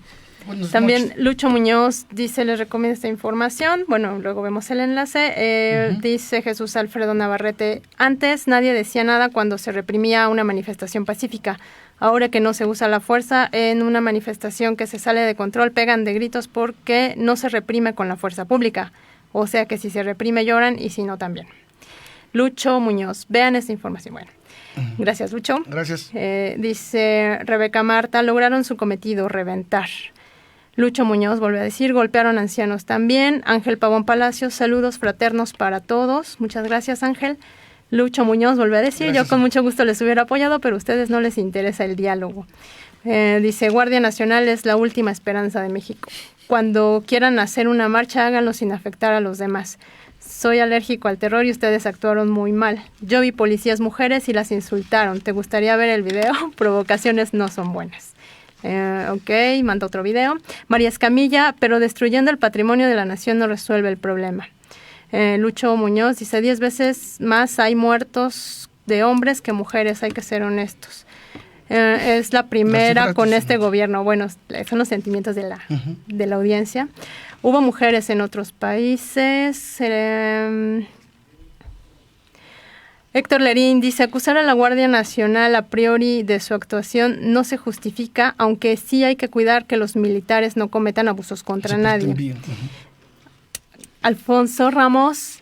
Buenas También noches. Lucho Muñoz dice, les recomiendo esta información. Bueno, luego vemos el enlace. Dice Jesús Alfredo Navarrete, antes nadie decía nada cuando se reprimía una manifestación pacífica. Ahora que no se usa la fuerza en una manifestación que se sale de control, pegan de gritos porque no se reprime con la fuerza pública. O sea que si se reprime lloran y si no también. Lucho Muñoz, vean esta información. Bueno, gracias Lucho. Gracias. Dice Rebeca Marta, lograron su cometido, reventar. Lucho Muñoz vuelve a decir, golpearon ancianos también. Ángel Pavón Palacios, saludos fraternos para todos. Muchas gracias, Ángel. Lucho Muñoz vuelve a decir, gracias. Yo con mucho gusto les hubiera apoyado, pero a ustedes no les interesa el diálogo. Dice, Guardia Nacional es la última esperanza de México. Cuando quieran hacer una marcha, háganlo sin afectar a los demás. Soy alérgico al terror y ustedes actuaron muy mal. Yo vi policías mujeres y las insultaron. ¿Te gustaría ver el video? Provocaciones no son buenas. Ok, manda otro video. María Escamilla, pero destruyendo el patrimonio de la nación no resuelve el problema. Lucho Muñoz dice, 10 veces más hay muertos de hombres que mujeres, hay que ser honestos. Es la primera con este gobierno. Bueno, son los sentimientos de la audiencia. Hubo mujeres en otros países. Héctor Lerín dice, acusar a la Guardia Nacional a priori de su actuación no se justifica, aunque sí hay que cuidar que los militares no cometan abusos contra nadie. Alfonso Ramos,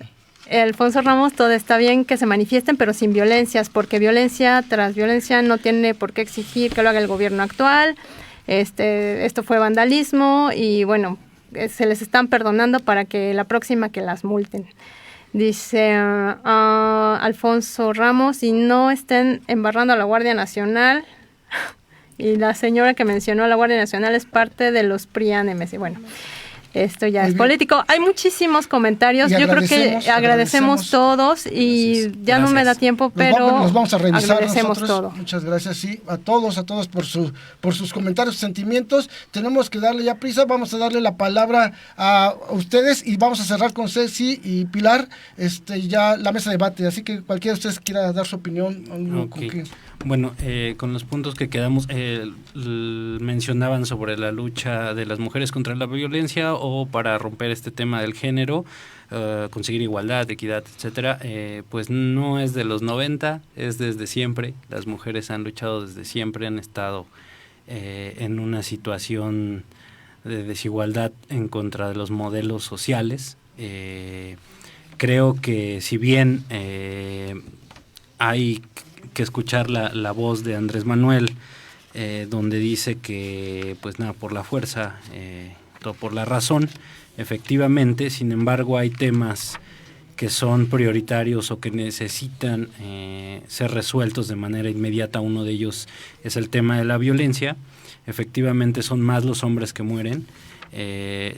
todo está bien que se manifiesten, pero sin violencias, porque violencia tras violencia no tiene por qué exigir que lo haga el gobierno actual. Esto fue vandalismo y bueno, se les están perdonando para que la próxima que las multen. Dice Alfonso Ramos, y no estén embarrando a la Guardia Nacional. Y la señora que mencionó a la Guardia Nacional es parte de los PRIANEMES. Y bueno, esto ya es político. Hay muchísimos comentarios. Yo creo que agradecemos todos y ya gracias. No me da tiempo, pero nos vamos a revisar agradecemos nosotros. Todo. Muchas gracias, sí, a todos por sus comentarios, sentimientos. Tenemos que darle ya prisa. Vamos a darle la palabra a ustedes y vamos a cerrar con Ceci y Pilar ya la mesa de debate. Así que cualquiera de ustedes quiera dar su opinión. Okay. Bueno, con los puntos que quedamos, mencionaban sobre la lucha de las mujeres contra la violencia o para romper este tema del género, conseguir igualdad, equidad, etcétera. Pues no es de los 90, es desde siempre. Las mujeres han luchado desde siempre, han estado en una situación de desigualdad en contra de los modelos sociales. Creo que si bien hay que escuchar la voz de Andrés Manuel, donde dice que pues nada por la fuerza, todo por la razón, efectivamente, sin embargo hay temas que son prioritarios o que necesitan ser resueltos de manera inmediata. Uno de ellos es el tema de la violencia. Efectivamente son más los hombres que mueren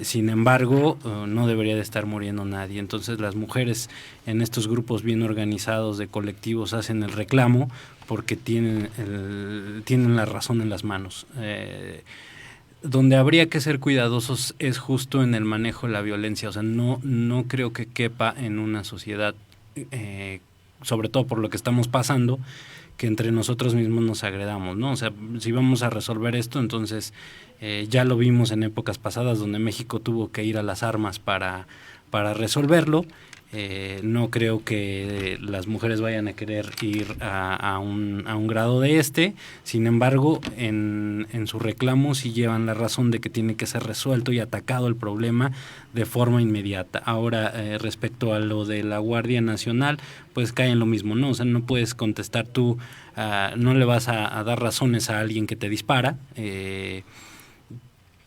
Sin embargo, no debería de estar muriendo nadie. Entonces las mujeres en estos grupos bien organizados de colectivos hacen el reclamo porque tienen la razón en las manos. Donde habría que ser cuidadosos es justo en el manejo de la violencia. O sea, no creo que quepa en una sociedad, sobre todo por lo que estamos pasando, que entre nosotros mismos nos agredamos, ¿no? O sea, si vamos a resolver esto, entonces ya lo vimos en épocas pasadas donde México tuvo que ir a las armas para resolverlo. No creo que las mujeres vayan a querer ir a un grado de sin embargo, en su reclamo sí llevan la razón de que tiene que ser resuelto y atacado el problema de forma inmediata. Ahora, respecto a lo de la Guardia Nacional, pues cae en lo mismo, ¿no? O sea, no puedes contestar tú, no le vas a dar razones a alguien que te dispara.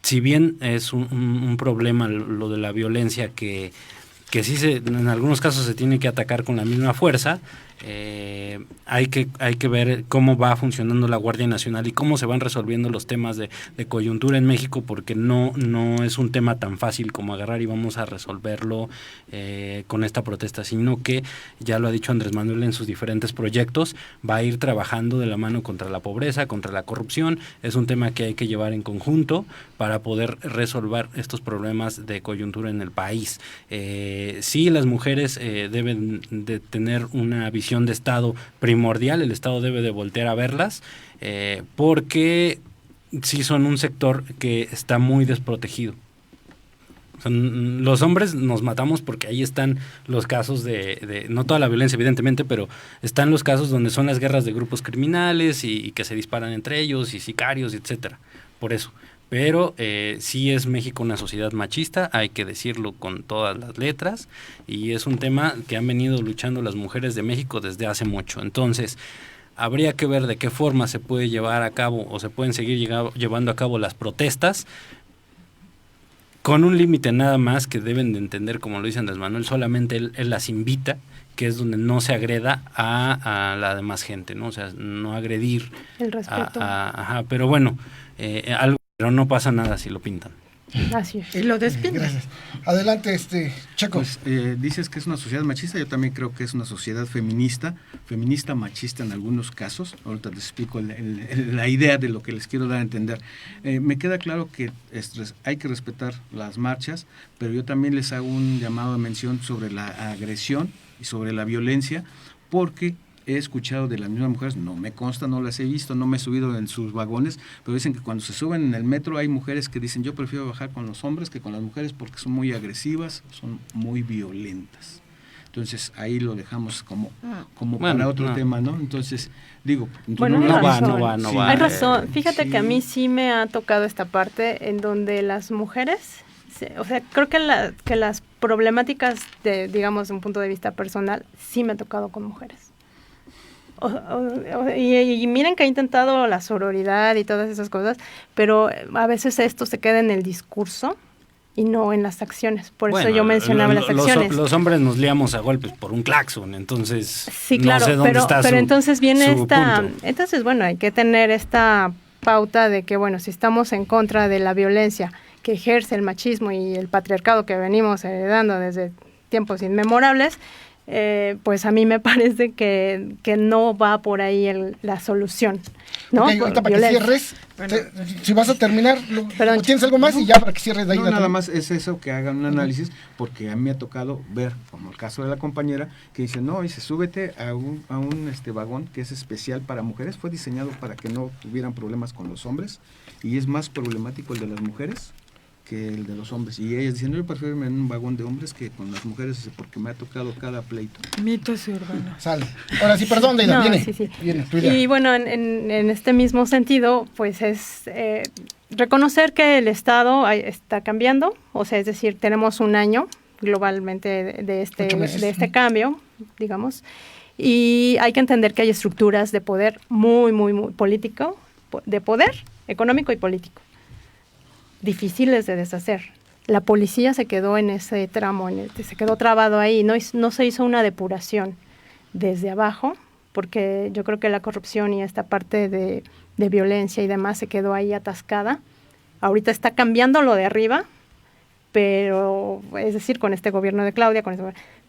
Si bien es un problema lo de la violencia que sí en algunos casos se tiene que atacar con la misma fuerza, hay que ver cómo va funcionando la Guardia Nacional y cómo se van resolviendo los temas de coyuntura en México, porque no es un tema tan fácil como agarrar y vamos a resolverlo con esta protesta, sino que, ya lo ha dicho Andrés Manuel en sus diferentes proyectos, va a ir trabajando de la mano contra la pobreza, contra la corrupción. Es un tema que hay que llevar en conjunto para poder resolver estos problemas de coyuntura en el país. Sí, las mujeres deben de tener una visión de Estado primordial, el Estado debe de voltear a verlas, porque sí son un sector que está muy desprotegido. Los hombres nos matamos porque ahí están los casos de no toda la violencia evidentemente, pero están los casos donde son las guerras de grupos criminales y que se disparan entre ellos y sicarios, etcétera. Por eso. Pero sí es México una sociedad machista, hay que decirlo con todas las letras, y es un tema que han venido luchando las mujeres de México desde hace mucho. Entonces, habría que ver de qué forma se puede llevar a cabo o se pueden seguir llevando a cabo las protestas, con un límite nada más que deben de entender, como lo dice Andrés Manuel, solamente él las invita, que es donde no se agreda a la demás gente, ¿no? O sea, no agredir. El respeto. Pero bueno, pero no pasa nada si lo pintan. Así es. Y lo despiden. Gracias. Adelante, Checo. Pues dices que es una sociedad machista, yo también creo que es una sociedad feminista machista en algunos casos. Ahorita les explico la idea de lo que les quiero dar a entender. Me queda claro que hay que respetar las marchas, pero yo también les hago un llamado de mención sobre la agresión y sobre la violencia, porque he escuchado de las mismas mujeres, no me consta, no las he visto, no me he subido en sus vagones, pero dicen que cuando se suben en el metro hay mujeres que dicen, yo prefiero bajar con los hombres que con las mujeres porque son muy agresivas, son muy violentas. Entonces ahí lo dejamos como bueno, para otro tema, ¿no? Entonces, digo, bueno, no va. Hay razón. Fíjate sí. Que a mí sí me ha tocado esta parte en donde las mujeres, o sea, creo que las problemáticas digamos, de un punto de vista personal, sí me ha tocado con mujeres. Y miren que he intentado la sororidad y todas esas cosas, pero a veces esto se queda en el discurso y no en las acciones. Por eso yo mencionaba las acciones. Los hombres nos liamos a golpes por un claxon, entonces sí, claro, no sé dónde está pero entonces viene entonces bueno, hay que tener esta pauta de que bueno, si estamos en contra de la violencia que ejerce el machismo y el patriarcado que venimos heredando desde tiempos inmemorables, pues a mí me parece que no va por ahí la solución, ¿no? Okay, ahorita para que cierres, si vas a terminar, ¿tienes algo más? Y ya para que cierres de ahí. No, nada más es eso, que hagan un análisis, porque a mí me ha tocado ver, como el caso de la compañera, que dice, no, dice, súbete a un vagón que es especial para mujeres, fue diseñado para que no tuvieran problemas con los hombres, y es más problemático el de las mujeres que el de los hombres, y ellas dicen, yo prefiero irme en un vagón de hombres que con las mujeres, porque me ha tocado cada pleito. Mitos urbanos. Sale. Ahora sí, perdón, Deina, viene. Sí. Viene, y bueno, en este mismo sentido, pues es reconocer que el Estado está cambiando, o sea, es decir, tenemos un año globalmente de este cambio, digamos, y hay que entender que hay estructuras de poder muy, muy, muy político, de poder económico y político, difíciles de deshacer. La policía se quedó en ese tramo, se quedó trabado ahí, no se hizo una depuración desde abajo, porque yo creo que la corrupción y esta parte de violencia y demás se quedó ahí atascada ahorita está cambiando lo de arriba, pero, es decir, con este gobierno de Claudia,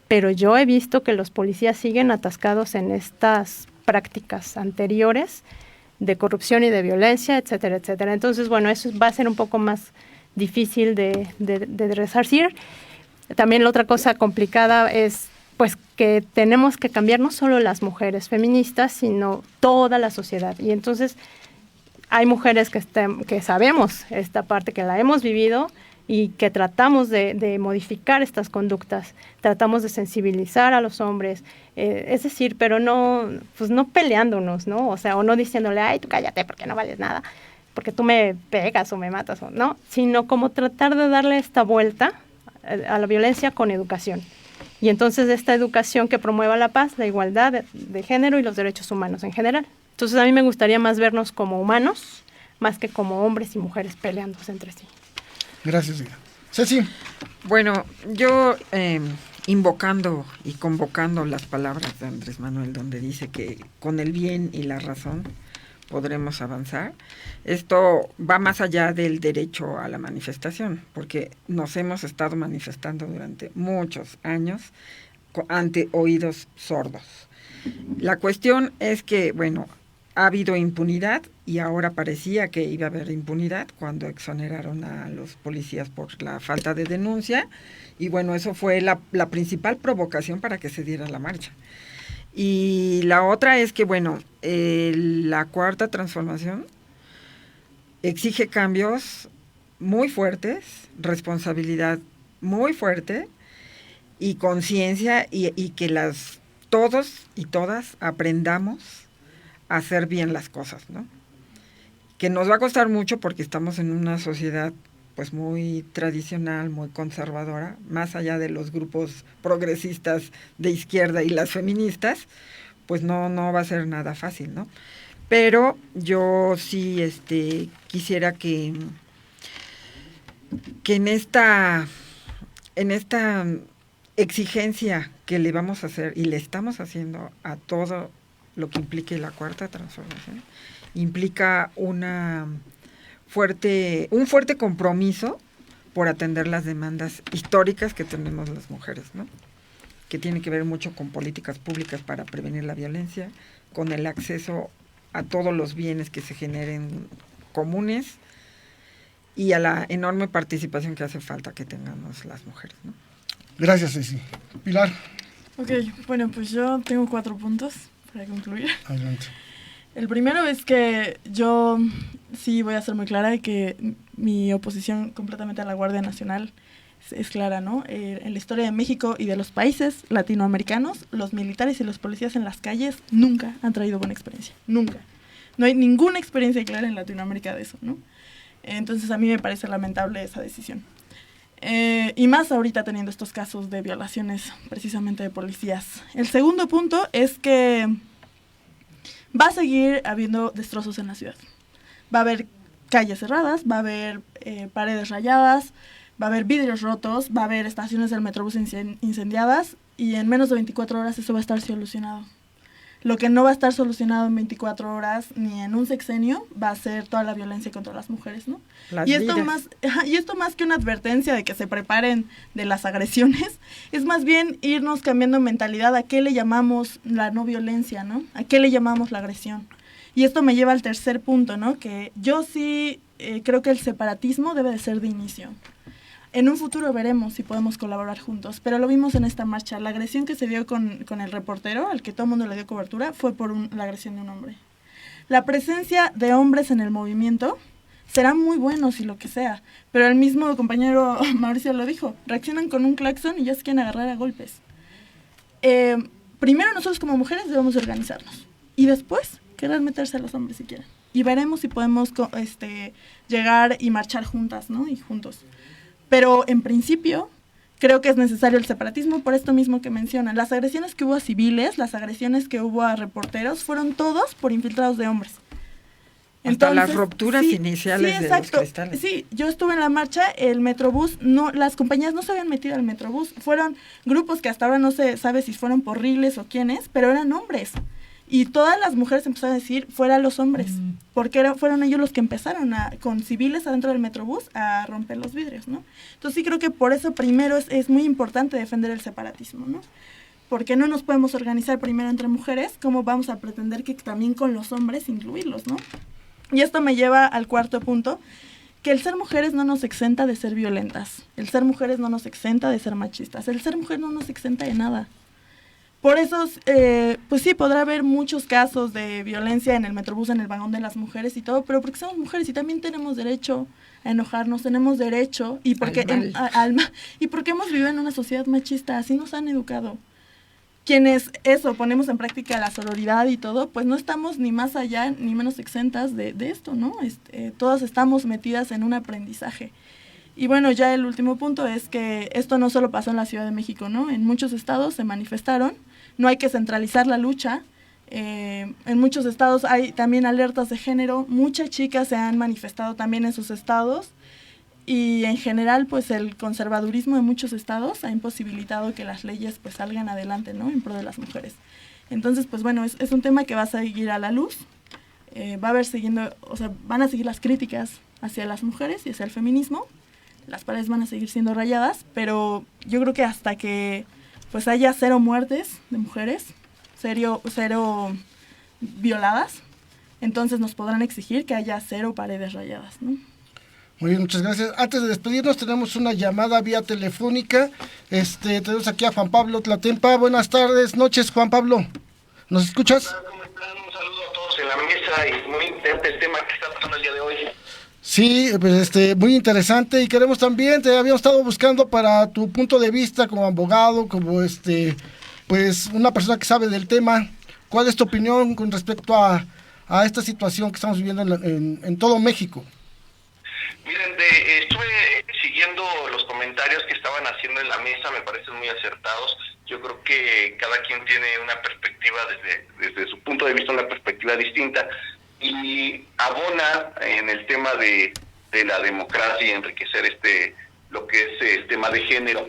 pero yo he visto que los policías siguen atascados en estas prácticas anteriores de corrupción y de violencia, etcétera, etcétera. Entonces, bueno, eso va a ser un poco más difícil de resarcir. También la otra cosa complicada es pues que tenemos que cambiar no solo las mujeres feministas, sino toda la sociedad. Y entonces hay mujeres que sabemos esta parte, que la hemos vivido y que tratamos de modificar estas conductas, tratamos de sensibilizar a los hombres, es decir, pero no peleándonos, ¿no? O sea, o no diciéndole, ay, tú cállate porque no vales nada, porque tú me pegas o me matas, o no, sino como tratar de darle esta vuelta a la violencia con educación. Y entonces esta educación que promueva la paz, la igualdad de género y los derechos humanos en general. Entonces a mí me gustaría más vernos como humanos, más que como hombres y mujeres peleándose entre sí. Gracias, Ceci. Bueno, yo invocando y convocando las palabras de Andrés Manuel, donde dice que con el bien y la razón podremos avanzar. Esto va más allá del derecho a la manifestación, porque nos hemos estado manifestando durante muchos años ante oídos sordos. La cuestión es que, bueno, ha habido impunidad y ahora parecía que iba a haber impunidad cuando exoneraron a los policías por la falta de denuncia, y bueno, eso fue la principal provocación para que se diera la marcha. Y la otra es que, bueno, la cuarta transformación exige cambios muy fuertes, responsabilidad muy fuerte y conciencia, y que todos y todas aprendamos a hacer bien las cosas, ¿no? Que nos va a costar mucho porque estamos en una sociedad pues muy tradicional, muy conservadora, más allá de los grupos progresistas de izquierda y las feministas, pues no va a ser nada fácil, ¿no? Pero yo sí quisiera que en esta exigencia que le vamos a hacer y le estamos haciendo a todo lo que implique la cuarta transformación, implica un fuerte compromiso por atender las demandas históricas que tenemos las mujeres, ¿no? Que tiene que ver mucho con políticas públicas para prevenir la violencia, con el acceso a todos los bienes que se generen comunes y a la enorme participación que hace falta que tengamos las mujeres, ¿no? Gracias, Ceci. Pilar. Ok, bueno, pues yo tengo 4 puntos para concluir. Adelante. El primero es que yo sí voy a ser muy clara de que mi oposición completamente a la Guardia Nacional es clara, ¿no? En la historia de México y de los países latinoamericanos, los militares y los policías en las calles nunca han traído buena experiencia, nunca. No hay ninguna experiencia clara en Latinoamérica de eso, ¿no? Entonces a mí me parece lamentable esa decisión. Y más ahorita teniendo estos casos de violaciones precisamente de policías. El segundo punto es que va a seguir habiendo destrozos en la ciudad. Va a haber calles cerradas, va a haber paredes rayadas, va a haber vidrios rotos, va a haber estaciones del Metrobús incendiadas, y en menos de 24 horas eso va a estar solucionado. Lo que no va a estar solucionado en 24 horas ni en un sexenio va a ser toda la violencia contra las mujeres, ¿no? Y esto más que una advertencia de que se preparen de las agresiones, es más bien irnos cambiando mentalidad a qué le llamamos la no violencia, ¿no? A qué le llamamos la agresión. Y esto me lleva al tercer punto, ¿no? Que yo sí creo que el separatismo debe de ser de inicio. En un futuro veremos si podemos colaborar juntos, pero lo vimos en esta marcha. La agresión que se dio con el reportero, al que todo el mundo le dio cobertura, fue por la agresión de un hombre. La presencia de hombres en el movimiento será muy bueno si lo que sea, pero el mismo compañero Mauricio lo dijo, reaccionan con un claxon y ya se quieren agarrar a golpes. Primero nosotros como mujeres debemos organizarnos, y después querer meterse a los hombres si quieren. Y veremos si podemos llegar y marchar juntas, ¿no? Y juntos. Pero en principio creo que es necesario el separatismo por esto mismo que mencionan. Las agresiones que hubo a civiles, las agresiones que hubo a reporteros, fueron todos por infiltrados de hombres. Entonces, hasta las rupturas iniciales de los cristales. Sí, yo estuve en la marcha, el Metrobús, las compañías no se habían metido al Metrobús. Fueron grupos que hasta ahora no se sabe si fueron porriles o quiénes, pero eran hombres. Y todas las mujeres empezaron a decir, fuera los hombres, porque fueron ellos los que empezaron con civiles adentro del Metrobús a romper los vidrios, ¿no? Entonces sí creo que por eso primero es muy importante defender el separatismo, ¿no? Porque no nos podemos organizar primero entre mujeres, ¿cómo vamos a pretender que también con los hombres incluirlos, ¿no? Y esto me lleva al cuarto punto, que el ser mujeres no nos exenta de ser violentas, el ser mujeres no nos exenta de ser machistas, el ser mujer no nos exenta de nada. Por eso, pues sí, podrá haber muchos casos de violencia en el Metrobús, en el vagón de las mujeres y todo, pero porque somos mujeres y también tenemos derecho a enojarnos, tenemos derecho, y porque, y porque hemos vivido en una sociedad machista, así nos han educado. Quienes ponemos en práctica la sororidad y todo, pues no estamos ni más allá ni menos exentas de esto, ¿no? Todas estamos metidas en un aprendizaje. Y bueno, ya el último punto es que esto no solo pasó en la Ciudad de México, ¿no? En muchos estados se manifestaron. No hay que centralizar la lucha. En muchos estados hay también alertas de género. Muchas chicas se han manifestado también en sus estados. Y en general, pues el conservadurismo de muchos estados ha imposibilitado que las leyes pues salgan adelante, ¿no? En pro de las mujeres. Entonces, pues bueno, es un tema que va a seguir a la luz. Van a seguir las críticas hacia las mujeres y hacia el feminismo. Las paredes van a seguir siendo rayadas, pero yo creo que hasta que pues haya 0 muertes de mujeres, 0 violadas, entonces nos podrán exigir que haya 0 paredes rayadas, ¿no? Muy bien, muchas gracias. Antes de despedirnos tenemos una llamada vía telefónica. Tenemos aquí a Juan Pablo Tlatempa. Buenas tardes, noches, Juan Pablo. ¿Nos escuchas? Hola, ¿cómo están? Un saludo a todos en la mesa y muy interesante el tema que está pasando el día de hoy. Sí, pues muy interesante, y queremos también, te habíamos estado buscando para tu punto de vista como abogado, como pues una persona que sabe del tema. ¿Cuál es tu opinión con respecto a esta situación que estamos viviendo en todo México? Miren, estuve siguiendo los comentarios que estaban haciendo en la mesa, me parecen muy acertados. Yo creo que cada quien tiene una perspectiva desde su punto de vista, una perspectiva distinta, y abona en el tema de la democracia y enriquecer lo que es el tema de género.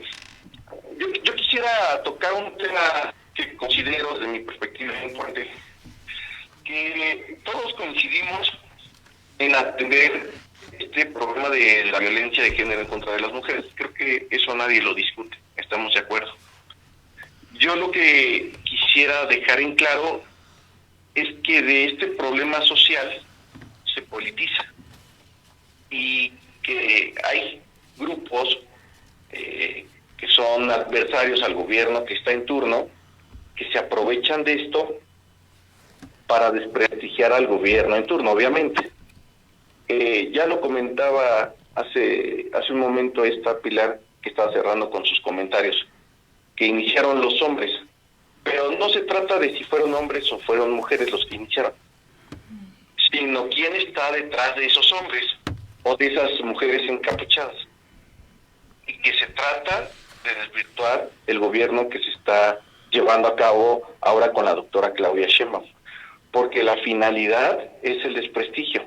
Yo quisiera tocar un tema que considero desde mi perspectiva muy fuerte, que todos coincidimos en atender este problema de la violencia de género en contra de las mujeres. Creo que eso nadie lo discute, estamos de acuerdo. Yo lo que quisiera dejar en claro es que de este problema social se politiza y que hay grupos que son adversarios al gobierno que está en turno, que se aprovechan de esto para desprestigiar al gobierno en turno, obviamente. Ya lo comentaba hace un momento esta Pilar, que estaba cerrando con sus comentarios, que iniciaron los hombres, pero no se trata de si fueron hombres o fueron mujeres los que iniciaron, sino quién está detrás de esos hombres o de esas mujeres encapuchadas, y que se trata de desvirtuar el gobierno que se está llevando a cabo ahora con la doctora Claudia Sheinbaum, porque la finalidad es el desprestigio,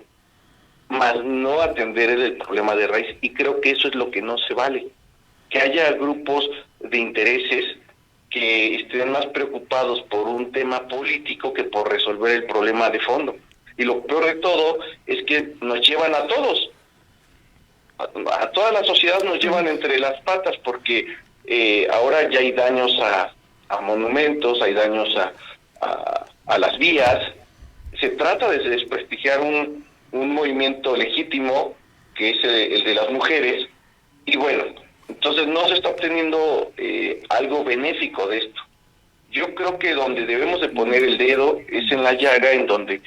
más no atender el problema de raíz, y creo que eso es lo que no se vale, que haya grupos de intereses que estén más preocupados por un tema político que por resolver el problema de fondo. Y lo peor de todo es que nos llevan a todos, a toda la sociedad nos llevan entre las patas, porque ahora ya hay daños a monumentos, hay daños a las vías. Se trata de desprestigiar un movimiento legítimo que es el de las mujeres, y bueno, entonces no se está obteniendo algo benéfico de esto. Yo creo que donde debemos de poner el dedo es en la llaga, en donde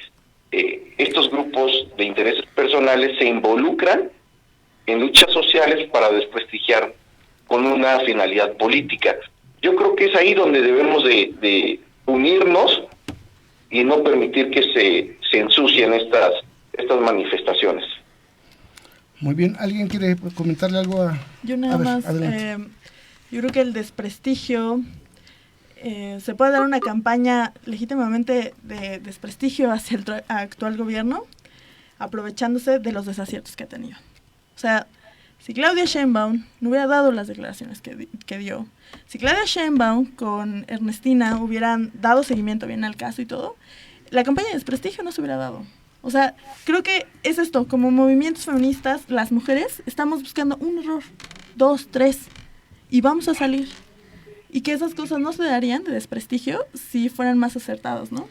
estos grupos de intereses personales se involucran en luchas sociales para desprestigiar con una finalidad política. Yo creo que es ahí donde debemos de unirnos y no permitir que se ensucien estas manifestaciones. Muy bien, ¿alguien quiere comentarle algo a...? Yo nada más, yo creo que el desprestigio, se puede dar una campaña legítimamente de desprestigio hacia el actual gobierno, aprovechándose de los desaciertos que ha tenido. O sea, Si Claudia Sheinbaum no hubiera dado las declaraciones que dio, si Claudia Sheinbaum con Ernestina hubieran dado seguimiento bien al caso y todo, la campaña de desprestigio no se hubiera dado. O sea, creo que es esto, como movimientos feministas, las mujeres estamos buscando un error, 2, 3, y vamos a salir. Y que esas cosas no se darían de desprestigio si fueran más acertados, ¿no?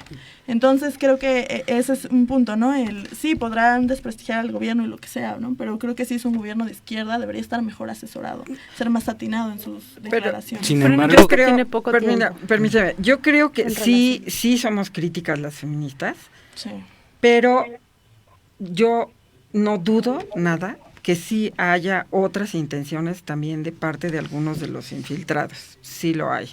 Entonces creo que ese es un punto, ¿no? Sí, podrán desprestigiar al gobierno y lo que sea, ¿no? Pero creo que si es un gobierno de izquierda debería estar mejor asesorado, ser más atinado en sus declaraciones. Sin embargo, yo creo, tiene poco tiempo. Permíteme, yo creo que sí somos críticas las feministas, Sí. pero yo no dudo nada que sí haya otras intenciones también de parte de algunos de los infiltrados. Sí lo hay.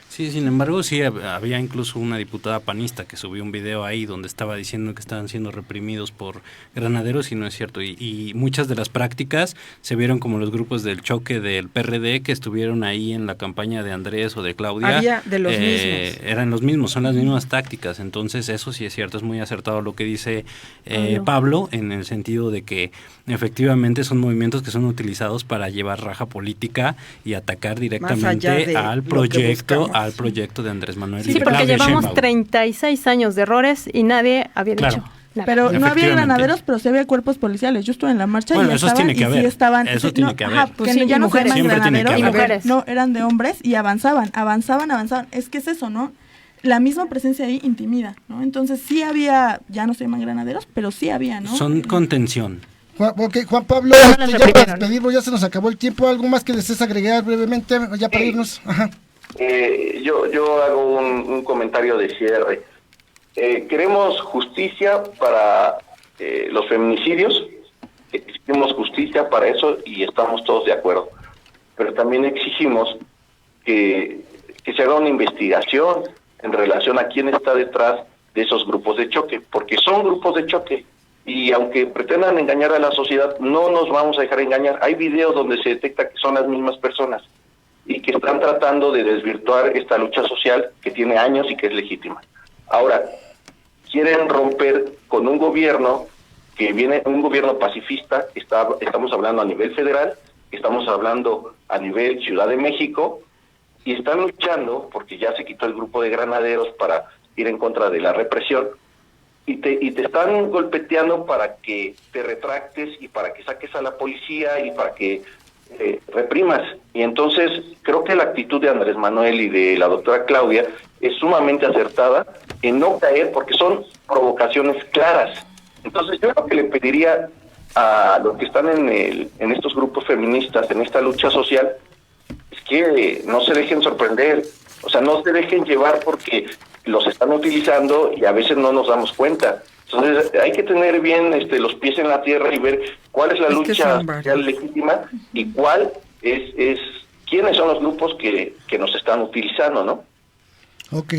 Sí, sin embargo, sí había incluso una diputada panista que subió un video ahí donde estaba diciendo que estaban siendo reprimidos por granaderos y no es cierto. Y muchas de las prácticas se vieron como los grupos del choque del PRD que estuvieron ahí en la campaña de Andrés o de Claudia. Había de los mismos. Eran los mismos, son las mismas tácticas. Entonces eso sí es cierto, es muy acertado lo que dice Pablo, en el sentido de que efectivamente son movimientos que son utilizados para llevar raja política y atacar directamente al proyecto de Andrés Manuel. Sí, porque llevamos 36 años de errores y nadie había dicho nada. Pero no había granaderos, pero sí había cuerpos policiales. Yo estuve en la marcha y eso tiene que haber. Sí estaban, eso tiene que haber. Pues sí, ya no mujeres. eran granaderos, y mujeres. No, eran de hombres y avanzaban. Es que es eso, ¿no? La misma presencia ahí intimida, ¿no? Entonces sí había, ya no se llaman granaderos, pero sí había, ¿no? Son contención. Juan Pablo, ya para despedirlo, ya se nos acabó el tiempo. ¿Algo más que desees agregar brevemente ya para irnos? Ajá. Yo hago un comentario de cierre. Queremos justicia para los feminicidios, exigimos justicia para eso y estamos todos de acuerdo. Pero también exigimos que se haga una investigación en relación a quién está detrás de esos grupos de choque, porque son grupos de choque. Y aunque pretendan engañar a la sociedad, no nos vamos a dejar engañar. Hay videos donde se detecta que son las mismas personas y que están tratando de desvirtuar esta lucha social que tiene años y que es legítima. Ahora, quieren romper con un gobierno que viene, un gobierno pacifista, estamos hablando a nivel federal, estamos hablando a nivel Ciudad de México, y están luchando, porque ya se quitó el grupo de granaderos para ir en contra de la represión, y te están golpeteando para que te retractes y para que saques a la policía y para que reprimas. Y entonces creo que la actitud de Andrés Manuel y de la doctora Claudia es sumamente acertada en no caer, porque son provocaciones claras. Entonces yo lo que le pediría a los que están en estos grupos feministas, en esta lucha social, es que no se dejen sorprender, o sea, no se dejen llevar porque los están utilizando y a veces no nos damos cuenta. Entonces hay que tener bien los pies en la tierra y ver cuál es la lucha real legítima y cuál es quiénes son los grupos que nos están utilizando, ¿no? Ok.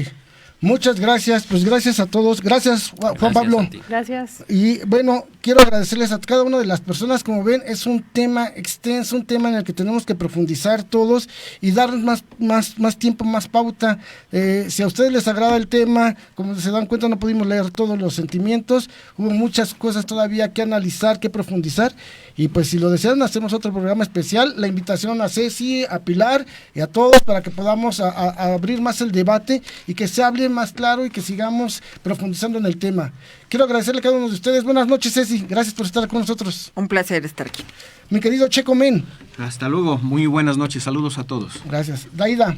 Muchas gracias, pues gracias a todos, gracias Juan Pablo. Gracias. Y bueno, quiero agradecerles a cada una de las personas. Como ven, es un tema extenso, un tema en el que tenemos que profundizar todos y darnos más tiempo, más pauta. Si a ustedes les agrada el tema, como se dan cuenta, no pudimos leer todos los sentimientos, hubo muchas cosas todavía que analizar, que profundizar, y pues si lo desean hacemos otro programa especial. La invitación a Ceci, a Pilar y a todos para que podamos a abrir más el debate y que se hable más claro y que sigamos profundizando en el tema. Quiero agradecerle a cada uno de ustedes. Buenas noches, Ceci, gracias por estar con nosotros. Un placer estar aquí. Mi querido Checo Men. Hasta luego, muy buenas noches, saludos a todos. Gracias. Daida.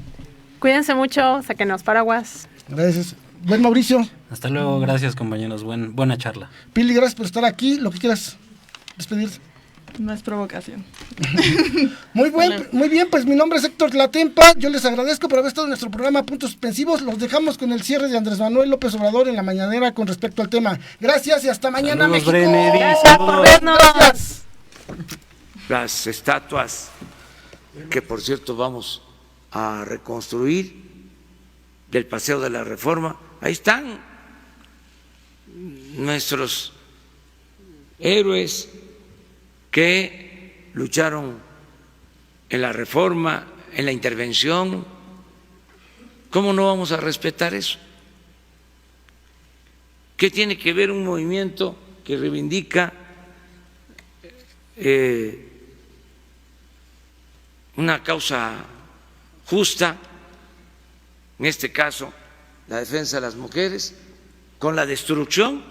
Cuídense mucho, saquen los paraguas. Gracias. Buen Mauricio. Hasta luego, gracias compañeros, buena charla. Pili, gracias por estar aquí, lo que quieras despedirte. No es provocación. Muy bien, pues mi nombre es Héctor Tlatempa. Yo les agradezco por haber estado en nuestro programa Puntos Suspensivos. Los dejamos con el cierre de Andrés Manuel López Obrador en la mañanera con respecto al tema. Gracias y hasta mañana, Saludos, México. Brenner, gracias por vernos. Gracias. Las estatuas que, por cierto, vamos a reconstruir del Paseo de la Reforma, ahí están nuestros héroes que lucharon en la reforma, en la intervención. ¿Cómo no vamos a respetar eso? ¿Qué tiene que ver un movimiento que reivindica una causa justa, en este caso la defensa de las mujeres, con la destrucción,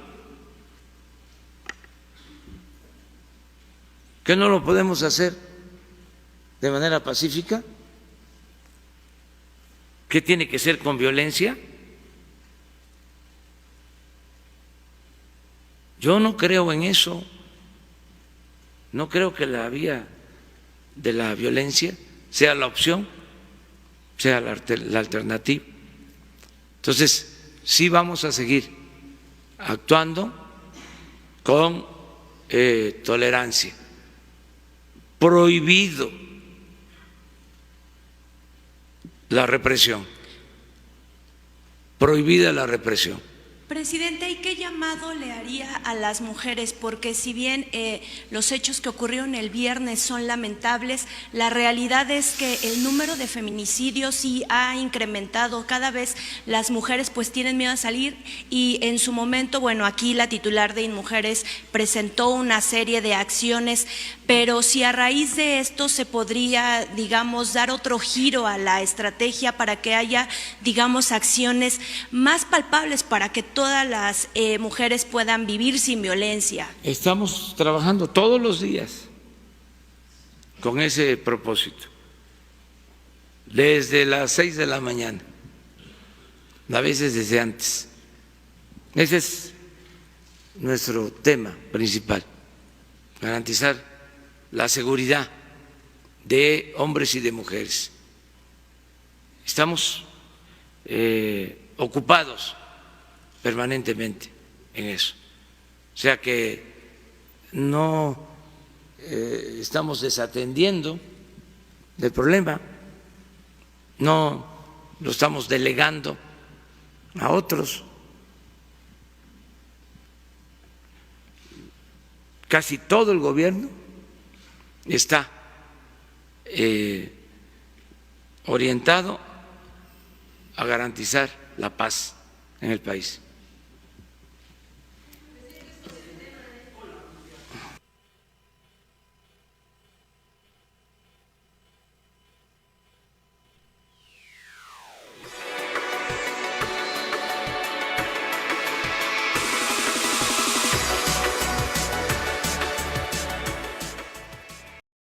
que no lo podemos hacer de manera pacífica, que tiene que ser con violencia. Yo no creo en eso, no creo que la vía de la violencia sea la opción, sea la alternativa. Entonces, sí vamos a seguir actuando con tolerancia. Prohibido la represión, prohibida la represión. Presidente, ¿y qué llamado le haría a las mujeres? Porque si bien los hechos que ocurrieron el viernes son lamentables, la realidad es que el número de feminicidios sí ha incrementado. Cada vez las mujeres pues tienen miedo a salir y en su momento, bueno, aquí la titular de InMujeres presentó una serie de acciones, pero si a raíz de esto se podría, digamos, dar otro giro a la estrategia para que haya, digamos, acciones más palpables para que todas las mujeres puedan vivir sin violencia. Estamos trabajando todos los días con ese propósito, desde las 6 de la mañana, a veces desde antes. Ese es nuestro tema principal, garantizar la seguridad de hombres y de mujeres. Estamos ocupados permanentemente en eso. O sea que no estamos desatendiendo el problema, no lo estamos delegando a otros. Casi todo el gobierno está orientado a garantizar la paz en el país.